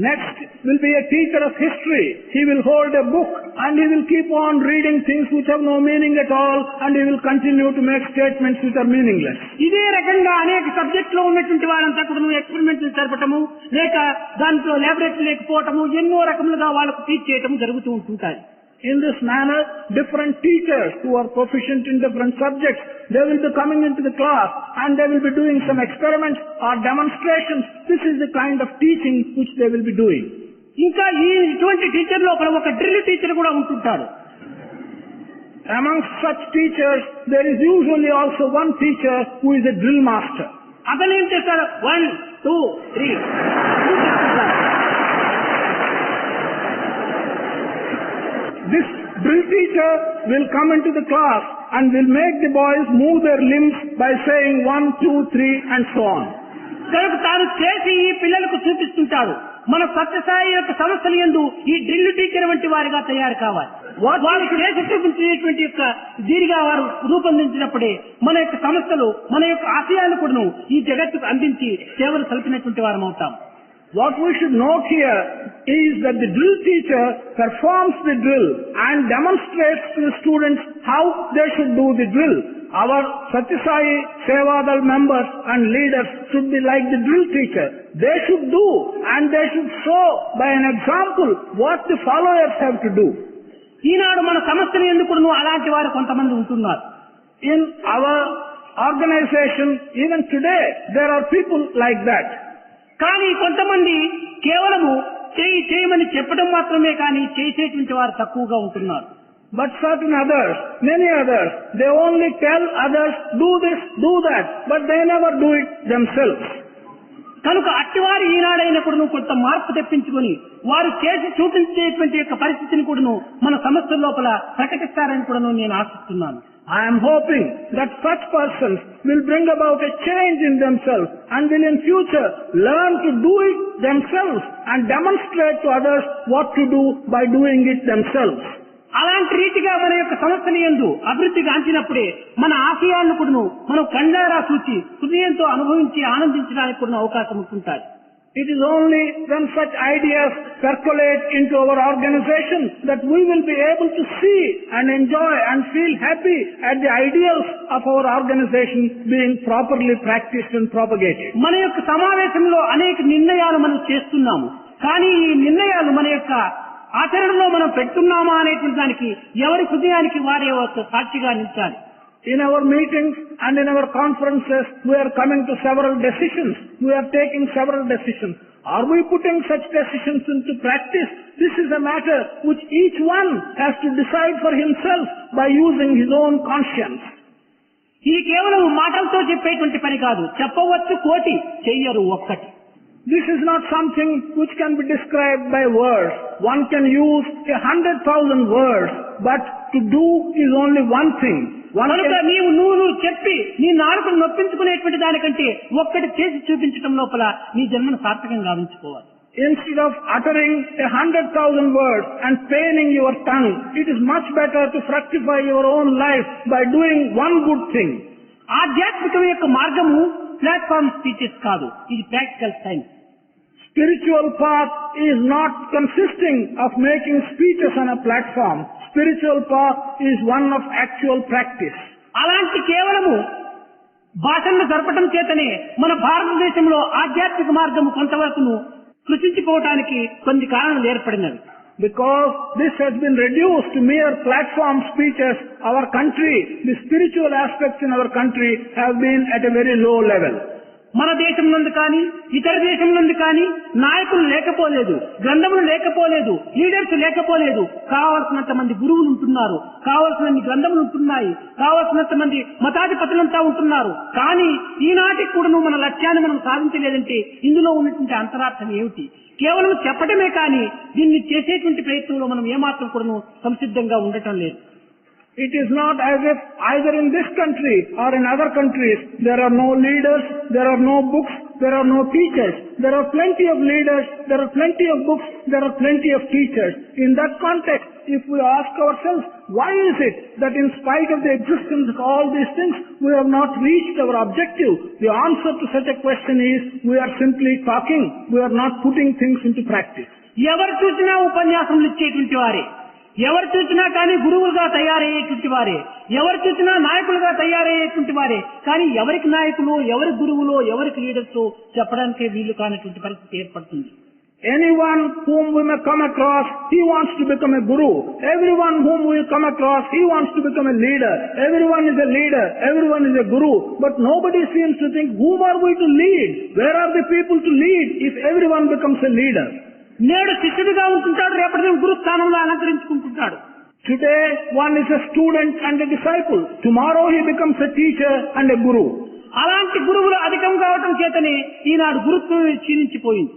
Next will be a teacher of history. He will hold a book and he will keep on reading things which have no meaning at all and he will continue to make statements which are meaningless. ఇదే రకంగా అనేక subject లో ఉన్నటువంటి వారంతా కూడా ఎక్స్పెరిమెంట్లు జరపటము, లేక దాంట్లో laboratory లేకపోవటము, ఎన్నో రకములుగా వాళ్ళకు టీచ్ చేయటం జరుగుతూ ఉంటుంటాయి. In this manner, different teachers who are proficient in different subjects, they will be coming into the class and they will be doing some experiments or demonstrations. This is the kind of teaching which they will be doing. ఇంకా ఇటువంటి teacher లోపల ఒక drill teacher కూడా ఉంటుంటాడు. Amongst such teachers, there is usually also one teacher who is a drill master. అతను ఏం చేస్తాడు? 1, 2, 3 This drill teacher will come into the class and will make the boys move their limbs by saying 1, 2, 3 and so on. కనుక తాను చేసి ఈ పిల్లలకు చూపిస్తుంటాడు. మన సత్యసాయి యొక్క సంస్థల యందు ఈ డ్రిల్ టీచర్ వంటి వారిగా తయారు కావాలి. వారికి చేసి చూపించేటువంటి యొక్క దీనిగా వారు రూపొందించినప్పుడే మన యొక్క సంస్థలు మన యొక్క ఆశయాలను కూడా ఈ జగత్తుకు అందించి సేవలు సల్పినటువంటి వారం అవుతాం. What we should note here is that the drill teacher performs the drill and demonstrates to the students how they should do the drill. Our Satya Sai Sevadal members and leaders should be like the drill teacher. They should do and they should show by an example what the followers have to do. ఈనాడు మన సంస్థలు ఎందుకు అలాంటి వారు కొంతమంది ఉంటున్నారు. In our organization, even today, there are people like that. కానీ కొంతమంది కేవలము చేయమని చెప్పడం మాత్రమే కానీ చేసేటువంటి వారు తక్కువగా ఉంటున్నారు. But certain others, many others, they only tell others, do this, do that, but they never do it themselves. కనుక అట్టివారు ఈనాడైనప్పుడు కొంత మార్పు తెప్పించుకొని వారు చేసి చూపించేటువంటి యొక్క పరిస్థితిని కూడా మన సంస్థల లోపల ప్రకటిస్తారని కూడా నేను ఆశిస్తున్నాను. I am hoping that such persons will bring about a change in themselves and will in future learn to do it themselves and demonstrate to others what to do by doing it themselves. అలాంటి రీతిగా మన యొక్క సంస్థల యందు అభివృద్ధి గాంచినప్పుడే మన ఆశయాలను కూడా మనం కండారా చూచి హృదయంతో అనుభవించి ఆనందించడానికి కూడా అవకాశం ఉంటుంది. It is only when such ideas percolate into our organization that we will be able to see and enjoy and feel happy at the ideals of our organization being properly practiced and propagated. మన యొక్క సమావేశంలో అనేక నిర్ణయాలు మనం చేస్తున్నాము, కానీ ఈ నిర్ణయాలు మన యొక్క ఆచరణలో మనం పెడుతున్నామా అనేటువంటి దానికి ఎవరి హృదయానికి వారి సాక్షిగా నిలిచాలి. In our meetings and in our conferences, we are coming to several decisions. We are taking several decisions. Are we putting such decisions into practice? This is a matter which each one has to decide for himself by using his own conscience. ఇది కేవలం మాటలతో చెప్పేటువంటి పని కాదు. చెప్పవచ్చు కోటి, చెయ్యరు ఒక్కటి. This is not something which can be described by words. One can use 100,000 words, but to do is only one thing. కనుక నువ్వు చెప్పి నీ నాలుకను నొప్పించుకునేటువంటి దానికంటే ఒక్కటి చేసి చూపించడం లోపల నీ జన్మను సార్థకంగా గావించుకోవాలి. Instead of uttering 100,000 words and paining your tongue, it is much better to fructify your own life by doing one good thing. ఆధ్యాత్మికం యొక్క మార్గము ప్లాట్ఫామ్ స్పీచెస్ కాదు, ఇది practical science. Spiritual path is not consisting of making speeches on a platform. Spiritual path is one of actual practice. అలాంటి కేవలము భాషలను జరపడం చేతనే మన భారతదేశంలో ఆధ్యాత్మిక మార్గము కొంతవరకును కృషించిపోవడానికి కొన్ని కారణాలు ఏర్పడినవి. Because this has been reduced to mere platform speeches, our country, the spiritual aspects in our country have been at a very low level. మన దేశం నుండి కానీ ఇతర దేశం నుండి కానీ నాయకులు లేకపోలేదు, గ్రంథములు లేకపోలేదు, లీడర్స్ లేకపోలేదు. కావలసినంత మంది గురువులు ఉంటున్నారు, కావలసినన్ని గ్రంథములు ఉంటున్నాయి, కావలసినంత మంది మతాధిపతులంతా ఉంటున్నారు. కానీ ఈనాటికి కూడా మన లక్ష్యాన్ని మనం సాధించలేదంటే ఇందులో ఉన్నటువంటి అంతరార్థం ఏమిటి? కేవలం చెప్పడమే కానీ దీన్ని చేసేటువంటి ప్రయత్నంలో మనం ఏమాత్రం కూడా సంసిద్ధంగా ఉండటం లేదు. It is not as if either in this country or in other countries there are no leaders, there are no books, there are no teachers. There are plenty of leaders, there are plenty of books, there are plenty of teachers. In that context, if we ask ourselves, why is it that in spite of the existence of all these things, we have not reached our objective? The answer to such a question is, we are simply talking, we are not putting things into practice. ఎవరు చూసినా ఉపన్యాసములు ఇచ్చేటువంటి వారే, ఎవరు చూసినా కానీ గురువులుగా తయారయ్యేటువంటి వారే, ఎవరు చూసినా నాయకులుగా తయారయ్యేటువంటి వారే. కానీ ఎవరికి నాయకులు, ఎవరి గురువులో, ఎవరికి లీడర్స్ చెప్పడానికే వీలు కానటువంటి పరిస్థితి ఏర్పడుతుంది. Anyone whom we may come across, he wants to become a guru. Everyone whom we come across, he wants to become a leader. Everyone is a leader, everyone is a guru. But nobody seems to think, whom are we to lead? Where are the people to lead if everyone becomes a leader? నేడు శిష్యుడిగా ఉంటుంటాడు, రేపటి గురు స్థానంలో అలంకరించుకుంటుంటాడు. Today one is a student and a disciple. Tomorrow he becomes a teacher and a guru. అలాంటి గురువులు అధికం కావటం చేతనే ఈనాడు గురుత్వం క్షీణించిపోయింది.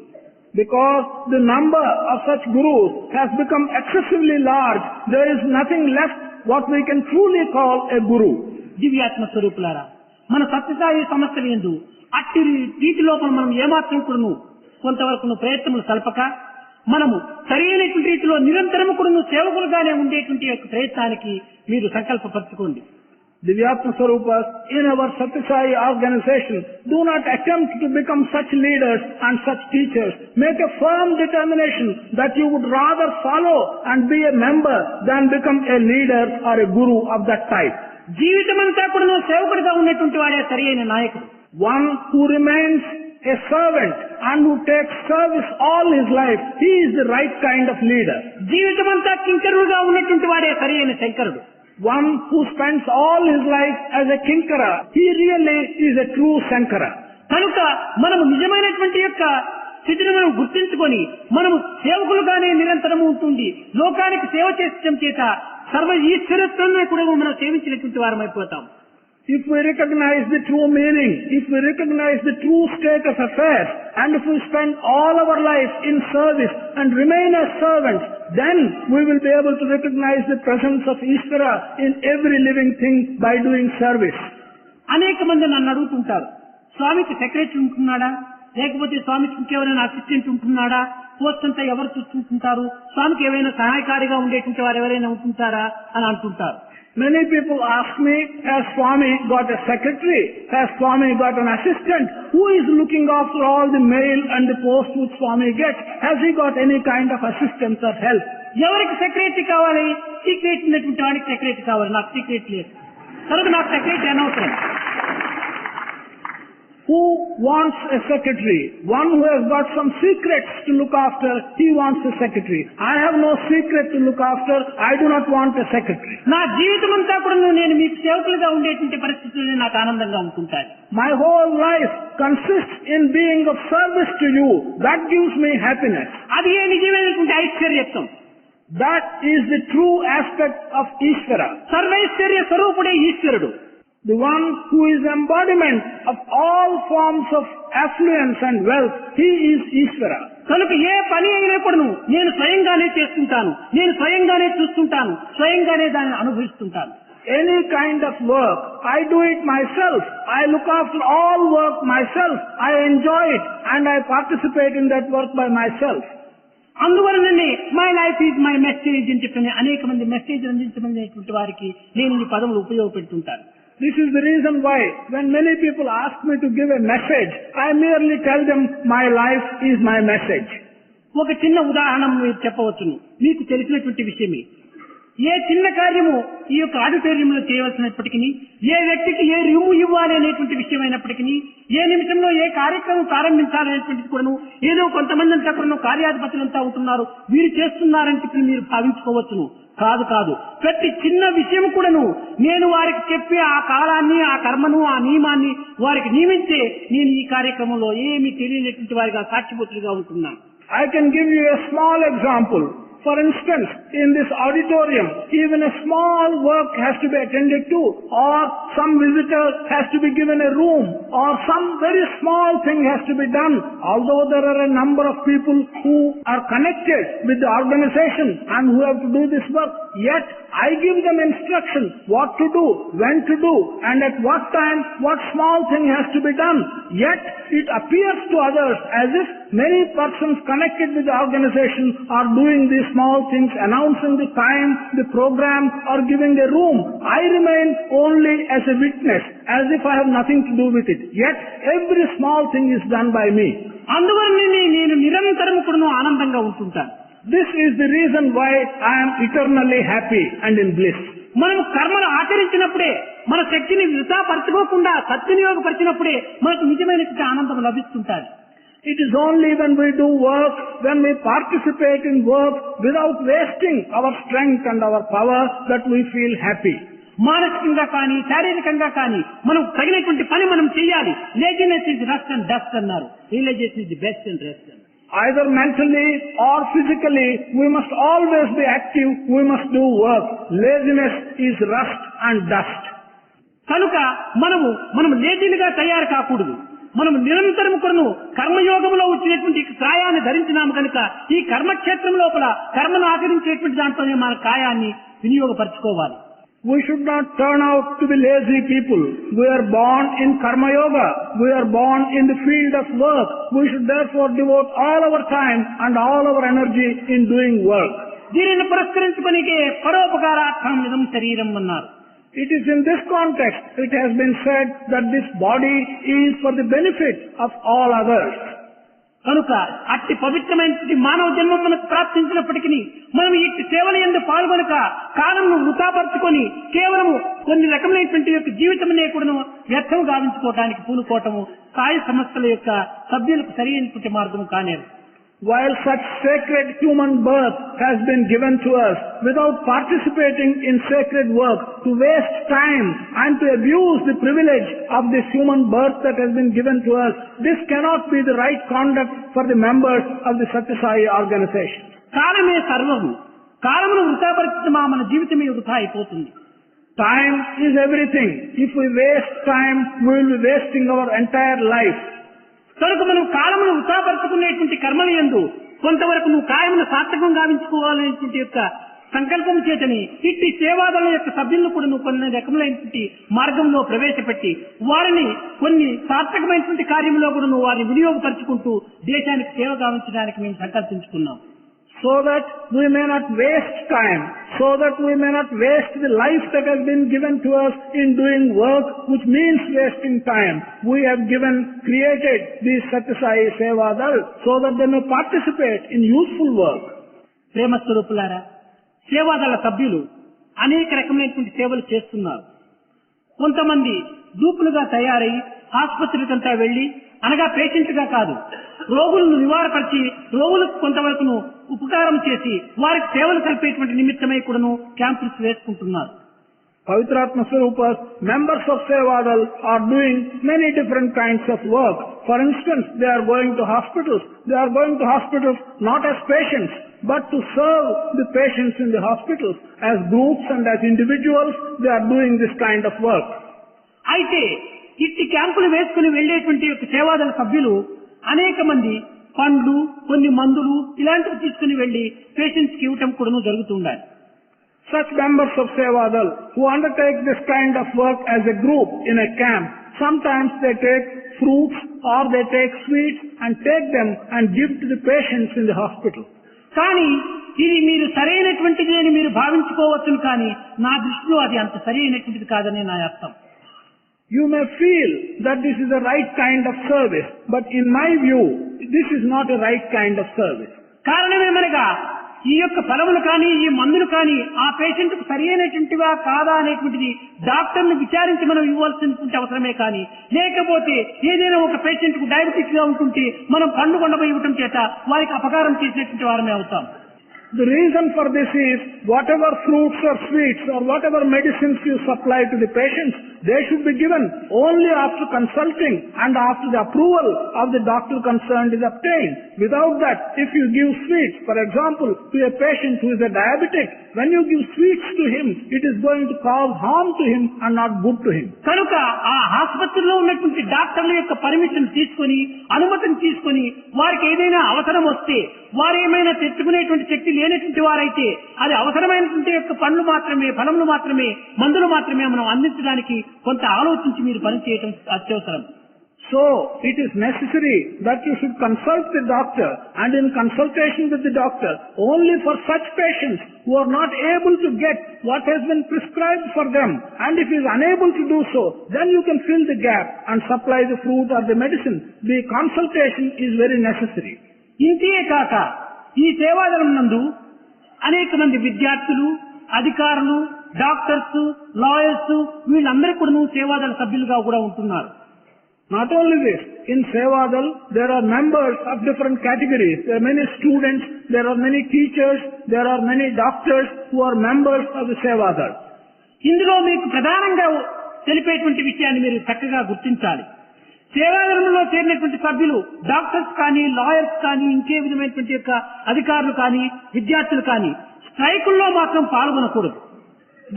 Because the number of such gurus has become excessively large, there is nothing left what we can truly call a guru. దివ్యాత్మ స్వరూపులారా, మన సత్యసాయి సంస్థల యందు అట్టి రీతి లోపల మనం ఏమాత్రం కూడా కొంతవరకు ప్రయత్నములు సల్పక మనము సరైనటువంటి రీతిలో నిరంతరము కూడా సేవకులుగానే ఉండేటువంటి యొక్క ప్రయత్నానికి మీరు సంకల్పపరచుకోండి. Divyatma Swarupas, in our Satya Sai organization, do not attempt to become such leaders and such teachers. Make a firm determination that you would rather follow and be a member than become a leader or a guru of that type. జీవితమంతా కూడా సేవకుడిగా ఉన్నటువంటి వాడే సరైన నాయకుడు. One who remains a servant and who takes service all his life, he is the right kind of leader. జీవితమంతా కింకరుడుగా ఉన్నటువంటి వాడే సరైన శంకరుడు. One who spends all his life as a kinkara, he really is a true sankara. కనుక మనము నిజమైనటువంటి యొక్క స్థితిని మనం గుర్తించుకొని మనము సేవకులుగానే నిరంతరము ఉంటుంది లోకానికి సేవ చేసడం చేత సర్వ ఈశ్వరత్వాన్ని కూడా మనం సేవించినటువంటి వారమైపోతాం. If we recognize the true meaning, if we recognize the true state of affairs, and if we spend all our life in service and remain as servants, then we will be able to recognize the presence of Ishvara in every living thing by doing service. అనేక మంది నన్ను అడుగుతుంటారు, స్వామికి secretary ఉంటున్నాడా, లేకపోతే స్వామికి ఇంకెవరైనా assistant ఉంటున్నాడా, post అంతా ఎవరు చూసుకుంటుంటారు, స్వామికి ఏమైనా సహాయకారిగా ఉండేటువంటి వారు ఎవరైనా ఉంటుంటారా అని అంటుంటారు. Many people ask me, has Swami got a secretary? Has Swami got an assistant? Who is looking after all the mail and the post which Swami gets? Has he got any kind of assistance or help? ఎవరికి secretary కావాలి? Secret ఉన్నటువంటి వాడికి secretary కావాలి, నాకు secret లేదు కనుక నాకు secretary అనవసరం. Who wants a secretary? One who has got some secrets to look after, he wants a secretary. I have no secret to look after, I do not want a secretary. నా జీవితం అంతా కూడా నేను మీకు సేవకులుగా ఉండేటువంటి పరిస్థితుల్లో నాకు ఆనందంగా ఉంటుంటాను. My whole life consists in being of service to you. That gives me happiness. అది ఏ నిజమైనటువంటి ఐశ్వర్యత్వం. That is the true aspect of Ishvara. సర్వైశ్వర్య స్వరూపుడే ఈశ్వరుడు. The one who is embodiment of all forms of affluence and wealth, he is Ishvara. కనుక ఏ పని అయినప్పుడు నేను స్వయంగానే చేస్తుంటాను, నేను స్వయంగానే చూస్తుంటాను, స్వయంగానే దాన్ని అనుభవిస్తుంటాను. Any kind of work, I do it myself. I look after all work myself. I enjoy it and I participate in that work by myself. అందువలననే my life is my message అని చెప్పిన అనేక మంది మెసేజ్ అందించమనేటువంటి వారికి నేను ఈ పదములు ఉపయోగపెడుతుంటాను. This is the reason why when many people ask me to give a message, I merely tell them my life is my message. ఒక చిన్న ఉదాహరణ మీరు చెప్పవచ్చును, మీకు తెలిసినటువంటి విషయమే. ఏ చిన్న కార్యము ఈ యొక్క ఆడిటోరియంలో చేయవలసినప్పటికీ, ఏ వ్యక్తికి ఏ రూము ఇవ్వాలి అనేటువంటి విషయమైనప్పటికీ, ఏ నిమిషంలో ఏ కార్యక్రమం ప్రారంభించాలనేటువంటిది కూడాను ఏదో కొంతమంది అంతా కూడా కార్యాధిపతులంతా ఉంటున్నారు, వీరు చేస్తున్నారని చెప్పి మీరు భావించుకోవచ్చును. కాదు కాదు, ప్రతి చిన్న విషయం కూడాను నేను వారికి చెప్పి ఆ కాలాన్ని, ఆ కర్మను, ఆ నియమాన్ని వారికి నియమించే నేను ఈ కార్యక్రమంలో ఏమీ తెలియనటువంటి వారిగా సాక్షిభూతులుగా ఉంటున్నాను. I can give you a small example. For instance, in this auditorium, even a small work has to be attended to, or some visitor has to be given a room, or some very small thing has to be done. Although there are a number of people who are connected with the organization and who have to do this work, yet I give them instruction what to do, when to do, and at what time, what small thing has to be done. Yet it appears to others as if many persons connected with the organization are doing these small things, announcing the time, the program, or giving a room. I remain only as a witness, as if I have nothing to do with it. Yet every small thing is done by me. అందువల్లనే నేను నిరంతరం కూడా ఆనందంగా ఉంటుంటాను. This is the reason why I am eternally happy and in bliss. మనం కర్మలు ఆచరించినప్పుడే, మన శక్తిని వృథా పరచుకోకుండా సద్వినియోగపరిచినప్పుడే మనకు నిజమైనటువంటి ఆనందం లభిస్తుంటాది. It is only when we do work, when we participate in work without wasting our strength and our power, that we feel happy. మానసికంగా కానీ శారీరకంగా కానీ మనం తగినటువంటి పని మనం చేయాలి. Laziness is rust and dust అన్నారు, realization is the best and rest అన్నారు. Either mentally or physically, we must always be active, we must do work. Laziness is rust and dust. కనుక మనం లేజీలుగా తయారు కాకూడదు. మనం నిరంతరం కొను కర్మయోగంలో వచ్చినటువంటి కాయాన్ని ధరించినాము కనుక ఈ కర్మక్షేత్రం లోపల కర్మను ఆచరించేటువంటి దాంట్లోనే మన కాయాన్ని వినియోగపరచుకోవాలి. We should not turn out to be lazy people. We are born in Karma Yoga. We are born in the field of work. We should therefore devote all our time and all our energy in doing work. దీనిని పురస్కరించుకొనికే పరోపకారార్థం నిజం శరీరం అన్నారు. It is in this context it has been said that this body is for the benefit of all others. కనుక అట్టి పవిత్రమైనటువంటి మానవ జన్మం మనకు ప్రాప్తించినప్పటికీ మనం ఇట్టి సేవల యందు పాల్గొనక కాలంను వృథాపరుచుకొని కేవలము కొన్ని రకమైనటువంటి యొక్క జీవితమనే కూడా వ్యర్థం గావించుకోవడానికి పూనుకోవటము కాయ సంస్థల యొక్క సభ్యులకు సరైనటువంటి మార్గం కానేరు. While such sacred human birth has been given to us, without participating in sacred work, to waste time and to abuse the privilege of this human birth that has been given to us, this cannot be the right conduct for the members of the Satya Sai organization. కాలమే సర్వము, కాలమును వృథాపరిచితమా మన జీవితమే వృథా అయిపోతుంది. Time is everything. If we waste time, we will be wasting our entire life. కనుక మనం కాలమును వృథాపరుచుకునేటువంటి కర్మల యందు కొంతవరకు నువ్వు కాయమును సార్థకం గావించుకోవాలనేటువంటి యొక్క సంకల్పం చేతని ఇట్టి సేవాదళ యొక్క సభ్యులను కూడా నువ్వు కొన్ని రకములైనటువంటి మార్గంలో ప్రవేశపెట్టి వారిని కొన్ని సార్థకమైనటువంటి కార్యంలో కూడా నువ్వు వారిని వినియోగపరుచుకుంటూ దేశానికి సేవ గావించడానికి మేము సంకల్పించుకున్నాం. So that we may not waste time, so that we may not waste the life that has been given to us in doing work, which means wasting time. We have created these Satya Sai Sevadal so that they may participate in useful work. ప్రేమ స్వరూపులారా, సేవాదళ సభ్యులు అనేక రకమైనటువంటి సేవలు చేస్తున్నారు. కొంతమంది దూపులుగా తయారై ఆసుపత్రికంతా వెళ్లి అనగా పేషెంట్ గా కాదు, రోగులను నివారపరిచి రోగులకు కొంతవరకు ఉపకారం చేసి వారికి సేవలు కలిపేటువంటి నిమిత్తమై కూడాను క్యాంపులు వేసుకుంటున్నారు. Pavitratma Swarupas, members of Sevadal are doing many different kinds of work. For instance, they are going to hospitals. They are going to hospitals not as patients, but to serve the patients in the hospitals. As groups and as individuals, they are doing this kind of work. అయితే ఇట్టి క్యాంపులు వేసుకుని వెళ్లేటువంటి సేవాదళ సభ్యులు అనేక మంది పండ్లు, కొన్ని మందులు ఇలాంటివి తీసుకుని వెళ్లి పేషెంట్స్ కి ఇవ్వటం కూడా జరుగుతుండాలి. Such members of Sevadal who undertake this kind of work as a group in a camp, sometimes they take fruits or they take sweets and take them and give to the patients in the hospital. కానీ ఇది మీరు సరైనటువంటిది అని మీరు భావించుకోవచ్చును, కానీ నా దృష్టిలో అది అంత సరైనటువంటిది కాదని నా అర్థం. You may feel that this is the right kind of service, but in my view, this is not a right kind of service. కారణమేమనగా ఈ యొక్క ఫలములు కానీ ఈ మందులు కానీ ఆ పేషెంట్ కు సరైనటువంటివా కాదా అనేటువంటిది డాక్టర్ను విచారించి మనం ఇవ్వాల్సినటువంటి అవసరమే కానీ, లేకపోతే ఏదైనా ఒక పేషెంట్ కు డయాబెటిక్ గా ఉంటుంటే మనం పండు కొండపై ఇవ్వటం చేత వారికి అపకారం చేసేటువంటి వారమే అవుతాం. The reason for this is whatever fruits or sweets or whatever medicines you supply to the patients, they should be given only after consulting and after the approval of the doctor concerned is obtained. Without that, if you give sweets, for example, to a patient who is a diabetic, when you give sweets to him, it is going to cause harm to him and not good to him. కనుక ఆ ఆసుపత్రిలో ఉన్నటువంటి డాక్టర్ల యొక్క permission తీసుకొని అనుమతిని తీసుకొని వారికి ఏదైనా అవసరం వస్తే వారు ఏమైనా తెచ్చుకునేటువంటి శక్తి లేనటువంటి వారైతే అది అవసరమైనటువంటి యొక్క పండ్లు మాత్రమే, ఫలములు మాత్రమే, మందులు మాత్రమే మనం అందించడానికి కొంత ఆలోచించి మీరు పనిచేయటం అత్యవసరం. So, it is necessary that you should consult the doctor, and in consultation with the doctor, only for such patients who are not able to get what has been prescribed for them, and if he is unable to do so, then you can fill the gap and supply the fruit or the medicine. The consultation is very necessary. ఇంతే కాక ఈ సేవాదళం నందు అనేక మంది విద్యార్థులు, అధికారులు, doctors, lawyers వీళ్ళందరూ కూడా సేవాదళ సభ్యులుగా కూడా ఉంటున్నారు. Not only this, in Sevadal there are members of different categories. There are many students, there are many teachers, there are many doctors who are members of the Sevadal. ఇందులో మీకు ప్రధానంగా తెలిపేటువంటి విషయాన్ని మీరు చక్కగా గుర్తించాలి. సేవాదళంలో చేరినటువంటి సభ్యులు డాక్టర్స్ కానీ, లాయర్స్ కానీ, ఇంకే విధమైనటువంటి యొక్క అధికారులు కానీ, విద్యార్థులు కానీ స్ట్రైకుల్లో మాత్రం పాల్గొనకూడదు.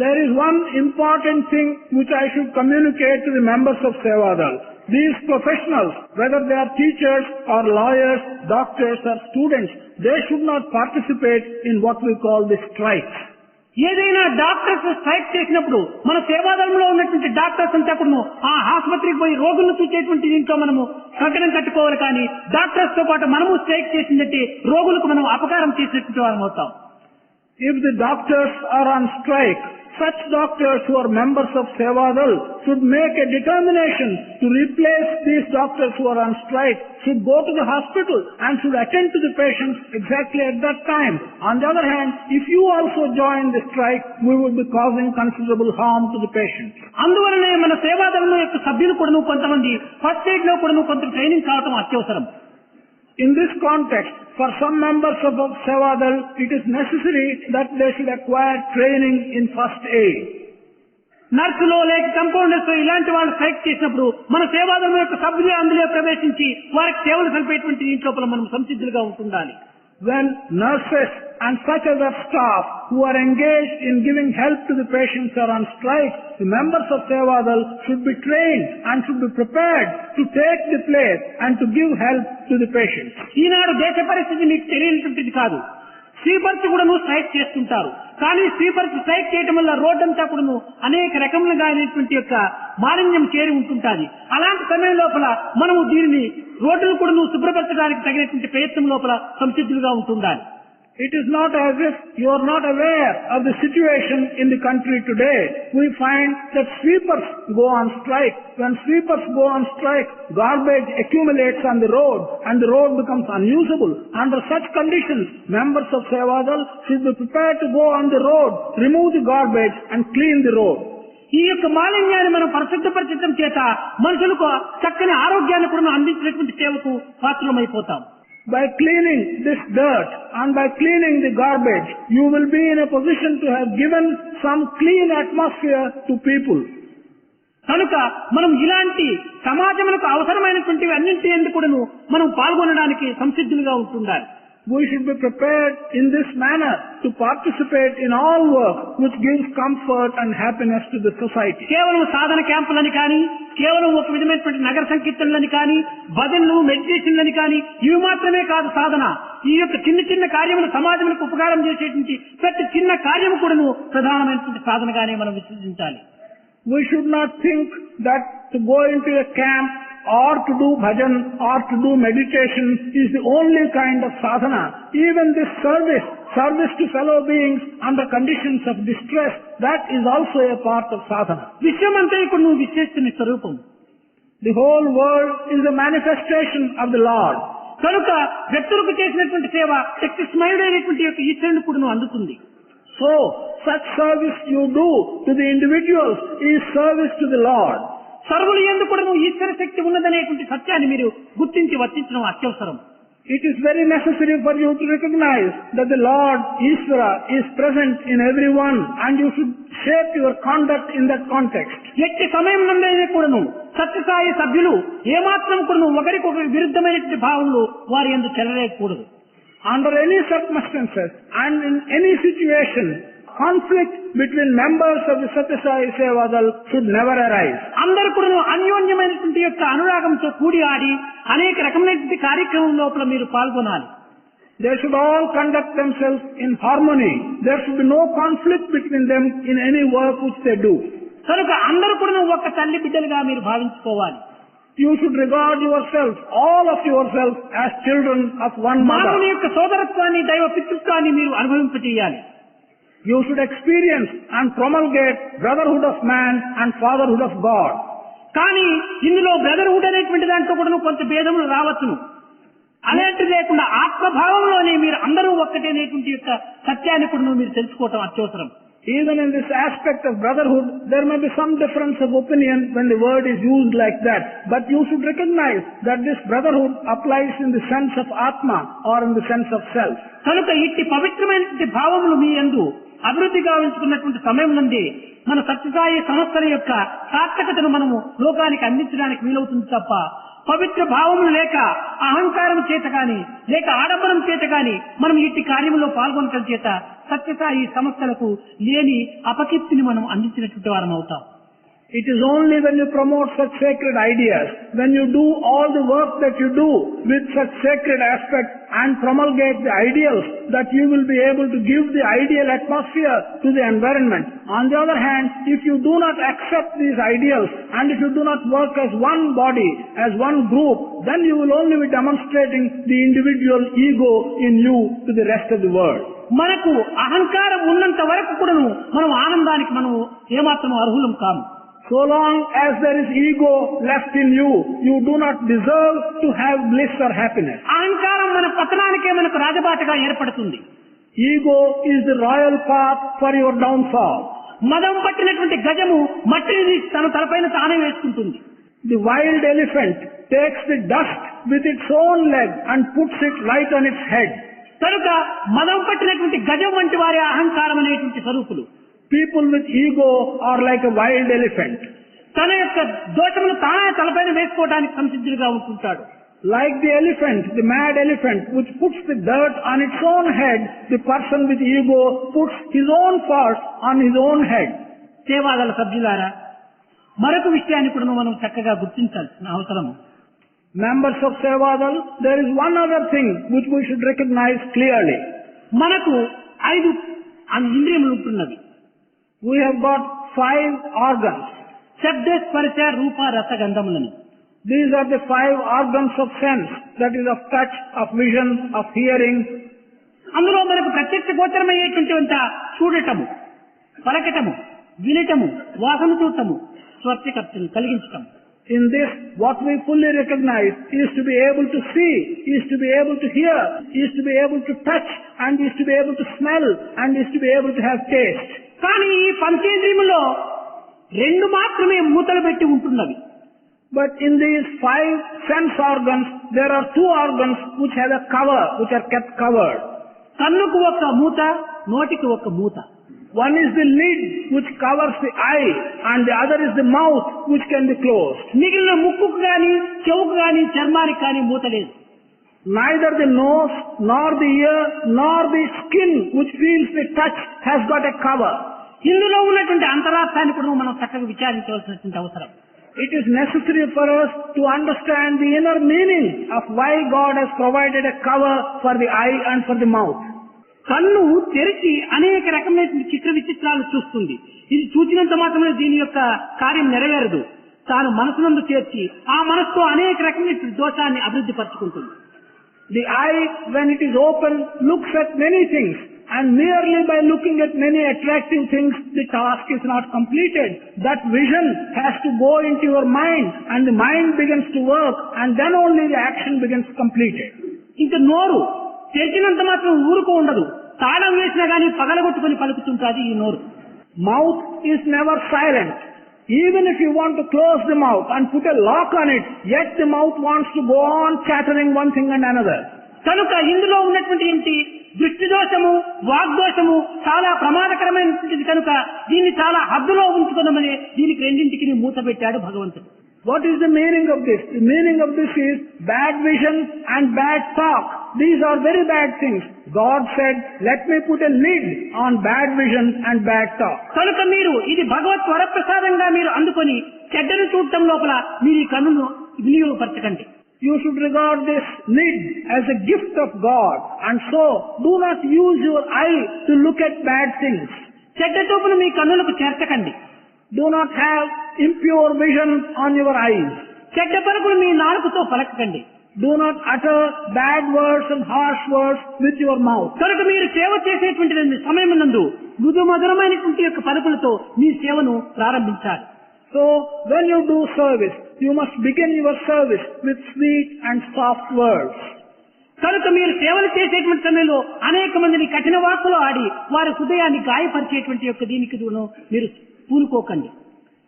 There is one important thing which I should communicate to the members of Sevadal. These professionals, whether they are teachers or lawyers, doctors or students, they should not participate in what we call the strikes. ఏదైనా doctors strike చేసినప్పుడు మన సేవాదళంలో ఉన్నటువంటి doctors అంతా కూడా ఆ ఆసుపత్రికి పోయి రోగులను చూసేటువంటి దీంట్లో మనము కంకణం కట్టుకోవాలి, కానీ డాక్టర్స్ తో పాటు మనము స్ట్రైక్ చేసిందంటే రోగులకు మనం అపకారం చేసేటువంటి వారం అవుతాం. If the doctors are on strike, such doctors who are members of Sevadal should make a determination to replace these doctors who are on strike, should go to the hospital and should attend to the patients exactly at that time. On the other hand, if you also join the strike, we will be causing considerable harm to the patients. అందువలనే మన సేవాదళం యొక్క సభ్యులు కూడా కొంతమంది first aid లో కూడా కొంత training కావడం అత్యవసరం. In this context, for some members of Sevadal, it is necessary that they should acquire training in first aid. నర్సులో లేక కంపౌండర్స్ ఇలాంటి వాళ్ళు స్ట్రైక్ చేసినప్పుడు మన సేవాదళం యొక్క సభ్యులే అందులో ప్రవేశించి వారికి సేవలు కలిపేటువంటి దీంట్లో మనం సంసిద్ధులుగా ఉంటుండాలి. When nurses and such other staff who are engaged in giving help to the patients are on strike, the members of Sevadal should be trained and should be prepared to take the place and to give help to the patients. ఈనాడు దేశ పరిస్థితి మీకు తెలియనటువంటిది కాదు. Sweepers కూడా strike చేస్తుంటారు, కానీ sweepers strike చేయడం వల్ల రోడ్డంతా కూడా అనేక రకములుగా అయినటువంటి యొక్క మాలిన్యం చేరి ఉంటుంటాది. అలాంటి సమయం లోపల మనము దీనిని రోడ్డును కూడా శుభ్రపరచడానికి తగినటువంటి ప్రయత్నం లోపల సంసిద్ధులుగా ఉంటుండాలి. It is not as if you are not aware of the situation in the country today. We find that sweepers go on strike. When sweepers go on strike, garbage accumulates on the road and the road becomes unusable. Under such conditions, members of Sevadal should be prepared to go on the road, remove the garbage and clean the road. ఈ యొక్క మాలిన్యాన్ని మనం పరిశుద్ధపరచడం చేత మనుషులకు చక్కని ఆరోగ్యాన్ని కూడా అందించినటువంటి సేవకు పాత్రమైపోతాం. By cleaning this dirt and by cleaning the garbage, you will be in a position to have given some clean atmosphere to people. కనుక మనం ఇలాంటి సమాజములకు అవసరమైనటువంటివి అన్నింటి ఎందుకు మనం పాల్గొనడానికి సంసిద్ధులుగా ఉంటుండాలి. We should be prepared in this manner to participate in all work which gives comfort and happiness to the society. కేవలం సాధన క్యాంపులని కానీ, కేవలం ఒక విధమైనటువంటి నగర సంకీర్తనలని కానీ, భజనలు, మెడిటేషన్లని కానీ ఇవి మాత్రమే కాదు సాధన. ఈ యొక్క చిన్న చిన్న కార్యములు సమాజములకు ఉపకారం చేసేటువంటి ప్రతి చిన్న కార్యము కూడా ప్రధానమైనటువంటి సాధనగానే మనం విశ్వసించాలి. We should not think that to go into a camp or to do bhajan or to do meditation is the only kind of sadhana. Even this service to fellow beings under conditions of distress, that is also a part of sadhana. విశ్వమంతా ఇక్కడ నువ్వు విశేషిస్తున్న స్వరూపం. The whole world is a manifestation of the Lord. కనుక వ్యక్తులకు చేసినటువంటి సేవ శక్తి స్మయుడైనటువంటి యొక్క ఈశ్వరుని కూడా నువ్వు అందుతుంది. So, such service you do to the individuals is service to the Lord. సర్వులు ఎందుకు కూడా ఈశ్వర శక్తి ఉన్నదనేటువంటి సత్యాన్ని మీరు గుర్తించి వర్తించడం అత్యవసరం. It is very necessary for you to recognize that the Lord, Ishvara, is present in everyone and you should shape your conduct in that context. ఎట్టి సమయం నందైనా కూడాను సత్యసాయి సభ్యులు ఏమాత్రం కూడాను ఒకరికొకరి విరుద్ధమైనటువంటి భావంలో వారి యందు చెలరేయకూడదు. Under any circumstances and in any situation, conflict between members of the Satya Sai Sevadal should never arise. అందరూ కూడా అన్యోన్యమైనటువంటి యొక్క అనురాగంతో కూడి ఆడి అనేక రకమైనటువంటి కార్యక్రమం లోపల మీరు పాల్గొనాలి. They should all conduct themselves in harmony. There should be no conflict between them in any work which they do. కనుక అందరూ కూడా ఒక తల్లి బిడ్డలుగా మీరు భావించుకోవాలి. You should regard yourself, all of yourself, as children of one mother. మానవుని యొక్క సోదరత్వాన్ని, దైవ పితృత్వాన్ని మీరు అనుభవింపజేయాలి. You should experience and promulgate brotherhood of man and fatherhood of God. కానీ ఇందులో బ్రదర్హుడ్ అనేటువంటి దాంట్లో కూడా కొంత భేదములు రావచ్చును. అలాంటిది లేకుండా ఆత్మభావంలోనే మీరు అందరూ ఒక్కటేనేటువంటి యొక్క సత్యాన్ని కూడా మీరు తెలుసుకోవటం అత్యవసరం. Even in this aspect of brotherhood, there may be some difference of opinion when the word is used like that. But you should recognize that this brotherhood applies in the sense of Atma or in the sense of self. కనుక ఇట్టి పవిత్రమైనటువంటి భావములు మీ యందు అభివృద్ధి గావించుకున్నటువంటి సమయం నుండి మన సత్యసాయి సంస్థల యొక్క సార్థకతను మనము లోకానికి అందించడానికి వీలవుతుంది తప్ప పవిత్ర భావములు లేక అహంకారం చేత గాని లేక ఆడంబరం చేత గాని మనం ఇట్టి కార్యములో పాల్గొనటం చేత సత్యసాయి సంస్థలకు లేని అపకీర్తిని మనం అందించినటువంటి వారం అవుతాం. It is only when you promote such sacred ideas, when you do all the work that you do with such sacred aspects and promulgate the ideals, that you will be able to give the ideal atmosphere to the environment. On the other hand, if you do not accept these ideals and if you do not work as one body, as one group, then you will only be demonstrating the individual ego in you to the rest of the world. మనకు అహంకారం ఉన్నంత వరకు కూడాను మనం ఆనందానికి మనం ఏమాత్రం అర్హులం కాము. So long as there is ego left in you, you do not deserve to have bliss or happiness. అహంకారం మన పతనానికే మనకు రాజబాటగా ఏర్పడుతుంది. Ego is the royal path for your downfall. మదం పట్టినటువంటి గజము మట్టిని తన తలపైన తానే వేసుకుంటుంది. The wild elephant takes the dust with its own leg and puts it right on its head. కనుక మదం పట్టినటువంటి గజం వంటి వారి అహంకారం అనేటువంటి స్వరూపులు. People with ego are like a wild elephant. తన యొక్క దోషమును తానే తలపైన వేసుకోవడానికి సంసిద్ధులుగా ఉంటుంటాడు. Like the elephant, the mad elephant, which puts the dirt on its own head, the person with ego puts his own faults on his own head. సేవాదళ సభ్యులారా, మరొక విషయాన్ని కూడా మనం చక్కగా గుర్తించాల్సిన అవసరం. Members of Sevadal, there is one other thing which we should recognize clearly. మనకు 5 ఇంద్రియములు ఉంటున్నవి. We have got 5 organs. శబ్ద స్పర్శ రూప రస గంధములని. These are the 5 organs of sense, that is of touch, of vision, of hearing. అందులో మనకు ప్రత్యక్ష గోచరమయ్యేటువంటి చూడటము, పలకటము, వినటము, వాసన చూడటము, స్వర్శకర్తను కలిగించటం. In this, what we fully recognize is to be able to see, is to be able to hear, is to be able to touch, and is to be able to smell, and is to be able to have taste. కానీ ఈ పంచేంద్రియములో రెండు మాత్రమే మూతలు పెట్టి ఉంటున్నవి. But in these 5 sense organs, there are 2 organs which have a cover, which are kept covered. కన్నుకు ఒక మూత, నోటికి ఒక మూత. One is the lid which covers the eye, and the other is the mouth which can be closed. మిగిలిన ముక్కుకు గాని, చెవుకు గాని, చర్మానికి గాని మూత లేదు. Neither the nose, nor the ear, nor the skin which feels the touch has got a cover. ఇందులో ఉన్నటువంటి అంతరార్థాన్ని కూడా మనం చక్కగా విచారించవలసినటువంటి అవసరం. It is necessary for us to understand the inner meaning of why God has provided a cover for the eye and for the mouth. కన్ను తెరిచి అనేక రకమైన చిత్ర విచిత్రాలు చూస్తుంది. ఇది చూచినంత మాత్రమే దీని యొక్క కార్యం నెరవేరదు. తాను మనసునందు చేర్చి ఆ మనసుతో అనేక రకమైన దోషాన్ని అభివృద్ధి పరుచుకుంటుంది. The eye, when it is open, looks at many things, and merely by looking at many attractive things, the task is not completed. That vision has to go into your mind, and the mind begins to work, and then only the action begins completed. ఇంకా నోరు తెరిచినంత మాత్రం ఊరుకో ఉండదు. తాళం వేసినా గానీ పగలగొట్టుకుని పలుకుతుంటాది ఈ నోరు. Mouth is never silent. Even if you want to close the mouth and put a lock on it, yet the mouth wants to go on chattering one thing and another. కనుక ఇందులో ఉన్నటువంటి ఏంటి దృష్టి దోషము, వాగ్దోషము చాలా ప్రమాదకరమైనటువంటిది. కనుక దీన్ని చాలా హద్దులో ఉంచుకున్నామని దీనికి రెండింటికి మూత పెట్టాడు భగవంతుడు. What is the meaning of this? The meaning of this is bad vision and bad talk. These are very bad things. God said, let me put a lid on bad vision and bad talk. కనుక మీరు ఇది భగవత్ వరప్రసాదంగా మీరు అందుకొని చెడ్డను చూడటం లోపల మీరు ఈ కన్నును వినియోగపరచకండి. You should regard this lid as a gift of God, and so do not use your eye to look at bad things. చెడ్డ చూపును మీ కన్నులకు చేర్చకండి. Do not have impure vision on your eyes. చెడ్డ పలుకులు మీ నాలుకతో పలకకండి. Do not utter bad words and harsh words with your mouth. కనుక మీరు సేవ చేసేటువంటి సమయమునందు మృదు మధురమైనటువంటి యొక్క పలుకులతో మీ సేవను ప్రారంభించాలి. So when you do service, you must begin your service with sweet and soft words. కనుక మీరు సేవలు చేసేటువంటి సమయంలో అనేక మందిని కఠిన వాక్కులు ఆడి వారి హృదయాన్ని గాయపరిచేటువంటి యొక్క దీనికి మీరు పూనుకోకండి.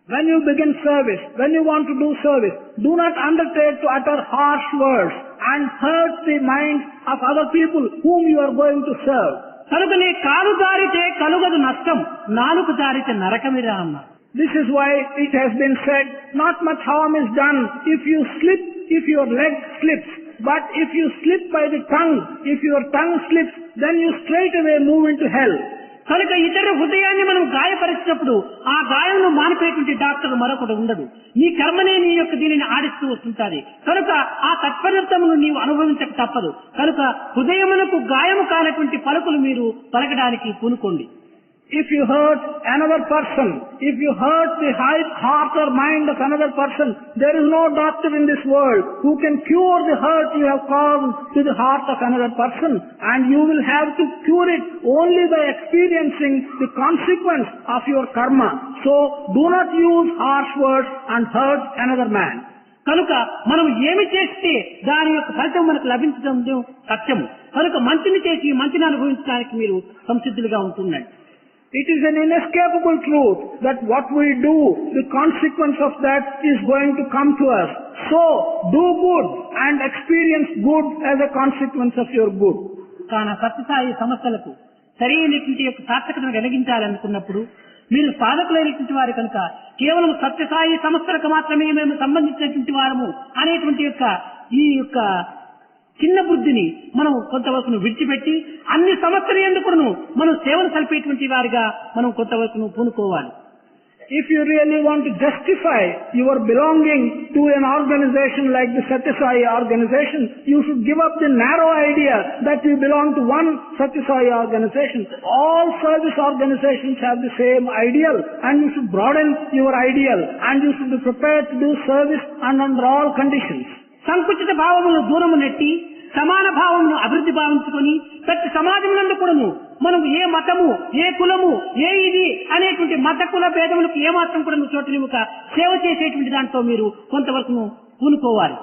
When you begin service, when you want to do service, do not undertake to utter harsh words and hurt the minds of other people whom you are going to serve. కనుకనే కాలు జారితే కలుగదు నష్టం, నాలుగు జారితే నరకమిరా అన్నారు. This is why it has been said, not much harm is done if you slip, if your leg slips. But if you slip by the tongue, if your tongue slips, then you straight away move into hell. కనుక ఇతర హృదయాన్ని మనం గాయపరిచినప్పుడు ఆ గాయంను మానిపోయేటువంటి doctor మరొకటి ఉండదు. నీ కర్మనే నీ యొక్క దీనిని ఆడిస్తూ వస్తుంటాది. కనుక ఆ తత్పరితమును నీవు అనుభవించక తప్పదు. కనుక హృదయమునకు గాయము కానటువంటి పలుకులు మీరు పలకడానికి పూనుకోండి. If you hurt another person, if you hurt the heart or mind of another person, there is no doctor in this world who can cure the hurt you have caused to the heart of another person, and you will have to cure it only by experiencing the consequence of your karma. So do not use harsh words and hurt another man. కనుక మనం ఏమి చేస్తే దాని యొక్క ఫలితం మనకు లభించడం సత్యము. కనుక మంచిని చేసి మంచిని అనుభవించడానికి మీరు సంసిద్ధులుగా ఉంటున్నాడు. It is an inescapable truth that what we do, the consequence of that is going to come to us. So, do good and experience good as a consequence of your good. కాన సత్యసాయి సంస్థలకు సరైనటువంటి యొక్క సార్థకతను కలిగించాలనుకున్నప్పుడు మీరు సాధకులైనటువంటి వారు కనుక కేవలం సత్యసాయి సంస్థలకు మాత్రమే మేము సంబంధించినటువంటి వారము అనేటువంటి యొక్క ఈ యొక్క చిన్న బుద్ధిని మనం కొంతవరకు విడిచిపెట్టి అన్ని సమస్యలు ఎందుకును మనం సేవలు సల్పేటువంటి వారిగా మనం కొంతవరకు పూనుకోవాలి. If you really want to justify your belonging to an organization like the Satya Sai organization, you should give up the narrow idea that you belong to one Satya Sai organization. All service organizations have the same ideal, and you should broaden your ideal, and you should be prepared to do service and under all conditions. సంకుచిత భావమును దూరము నెట్టి సమాన భావమును అభివృద్ధి భావించుకొని ప్రతి సమాజంలో కూడాను మనం ఏ మతము, ఏ కులము, ఏ ఇది అనేటువంటి మత కుల భేదములకు ఏమాత్రం కూడా చోటునివ్వక సేవ చేసేటువంటి దాంట్లో మీరు కొంతవరకు పూనుకోవాలి.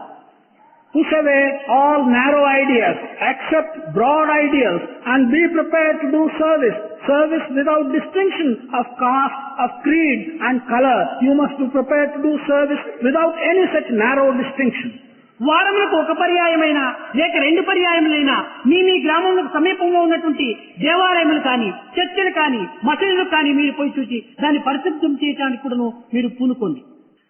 Push away all narrow ideas, accept broad ideals, and be prepared to do service. service without distinction of caste, of creed and color. You must be prepared to do service without any such narrow distinction. వారములకు ఒక పర్యాయమైనా లేక రెండు పర్యాయములైనా మీ గ్రామంలో సమీపంలో ఉన్నటువంటి దేవాలయములు కానీ, చర్చిలు కానీ, మసీదులు కానీ మీరు పోయి చూసి దాన్ని పరిశుద్ధం చేయడానికి కూడా మీరు పూనుకోండి.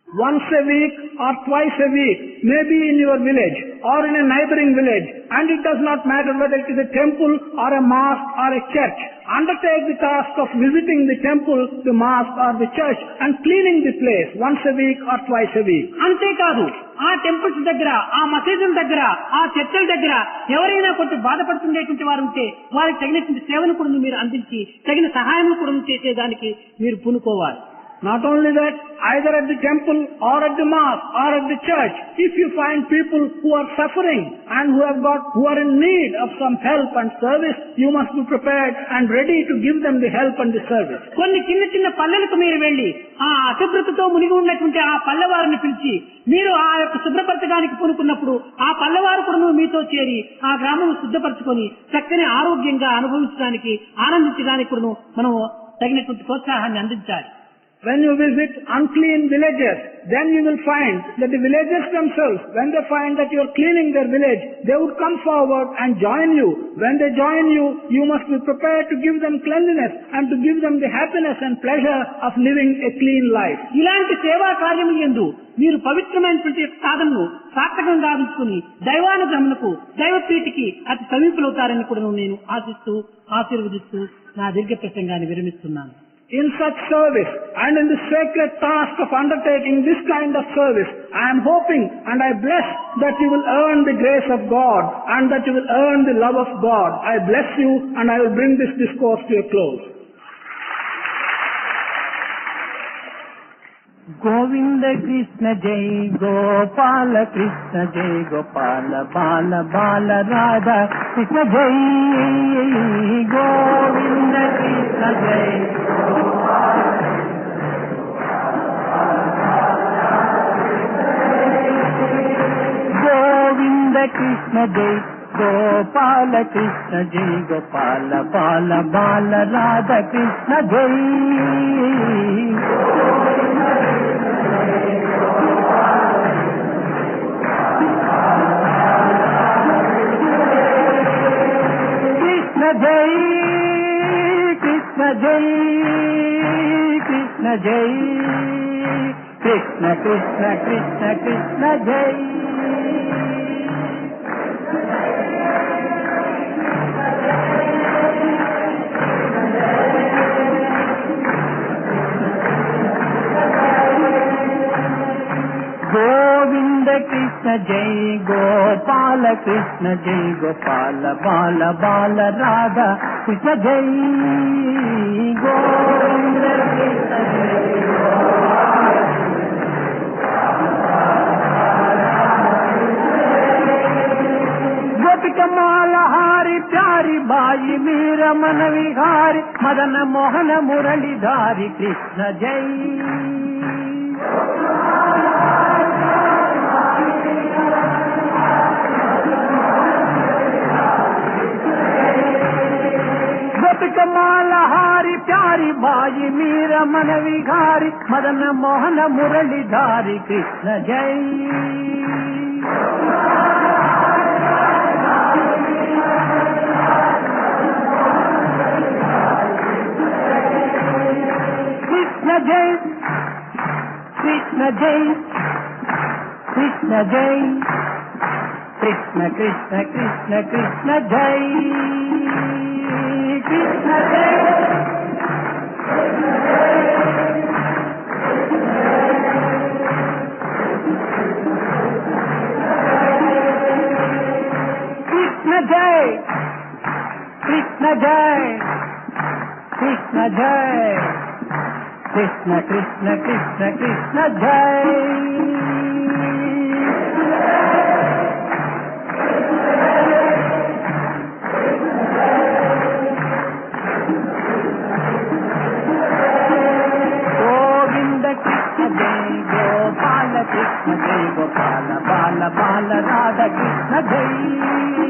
Once a week or twice a week, maybe in your village or in a neighboring village, and it does not matter whether it is a temple or a mosque or a church. Undertake the task of visiting the temple, the mosque or the church and cleaning the place once a week or twice a week. అంతేకాదు, ఆ temples దగ్గర, ఆ మసీదుల దగ్గర, ఆ చర్చల దగ్గర ఎవరైనా కొంచెం బాధపడుతుండేటువంటి వారు ఉంటే వారికి తగినటువంటి సేవను కూడా మీరు అందించి తగిన సహాయం కూడా చేసేదానికి మీరు పూనుకోవాలి. Not only that, either at the temple or at the mosque or at the church, if you find people who are suffering and who are in need of some help and service, you must be prepared and ready to give them the help and the service. కొన్ని చిన్న పల్లెలకు మీరు వెళ్లి ఆ అశుభ్రతతో మునిగి ఉన్నటువంటి ఆ పల్లెవారిని పిలిచి మీరు ఆ యొక్క శుభ్రపరచడానికి పూనుకున్నప్పుడు ఆ పల్లెవారు కూడా మీతో చేరి ఆ గ్రామం శుద్ధపరచుకొని చక్కని ఆరోగ్యంగా అనుభవించడానికి, ఆనందించడానికి కూడా మనం తగినటువంటి ప్రోత్సాహాన్ని అందించాలి. When you visit unclean villages, then you will find that the villagers themselves, when they find that you are cleaning their village, they would come forward and join you. When they join you, you must be prepared to give them cleanliness and to give them the happiness and pleasure of living a clean life. ఇలాంటి సేవా కార్యములు యందు మీరు పవిత్రమైనటువంటి సాధనను సార్థకంగా గావించుకుని దైవానుగ్రహమునకు, దైవ ప్రీతికి అతి సమీపులవుతారని కూడా నేను ఆశీర్వదిస్తూ నా దీర్ఘ ప్రసంగాన్ని విరమిస్తున్నాను. In such service and in the sacred task of undertaking this kind of service, I am hoping and I bless that you will earn the grace of God and that you will earn the love of God. I bless you and I will bring this discourse to a close. Govind Krishna जय गोपाल कृष्ण जय गोपाल बाल बाल राधा कृष्ण जय गोविंद कृष्ण जय गोविंद कृष्ण जय गोपाल कृष्ण जय गोपाल बाल बाल राधा कृष्ण जय जय कृष्ण जय कृष्ण जय कृष्ण कृष्ण कृष्ण कृष्ण जय गोविंद कृष्ण जय गोपाल कृष्ण जय गोपाल बाल बाल राधा कृष्ण जय गोविंद कृष्ण जय गोपिका माला हारी प्यारी बाई मेरा मन विहारी मदन मोहन मुरलीधारी कृष्ण जय कमालहारी प्यारी बाई मीरा मन विहारी मदन मोहन मुरलीधारी कृष्ण जय कृष्ण जय कृष्ण जय कृष्ण जय कृष्ण कृष्ण कृष्ण कृष्ण जय कृष्ण जय कृष्ण जय कृष्ण जय कृष्ण जय कृष्ण कृष्ण कृष्ण कृष्ण जय कृष्ण जय गोपाल बाल बाल राधा कृष्ण जय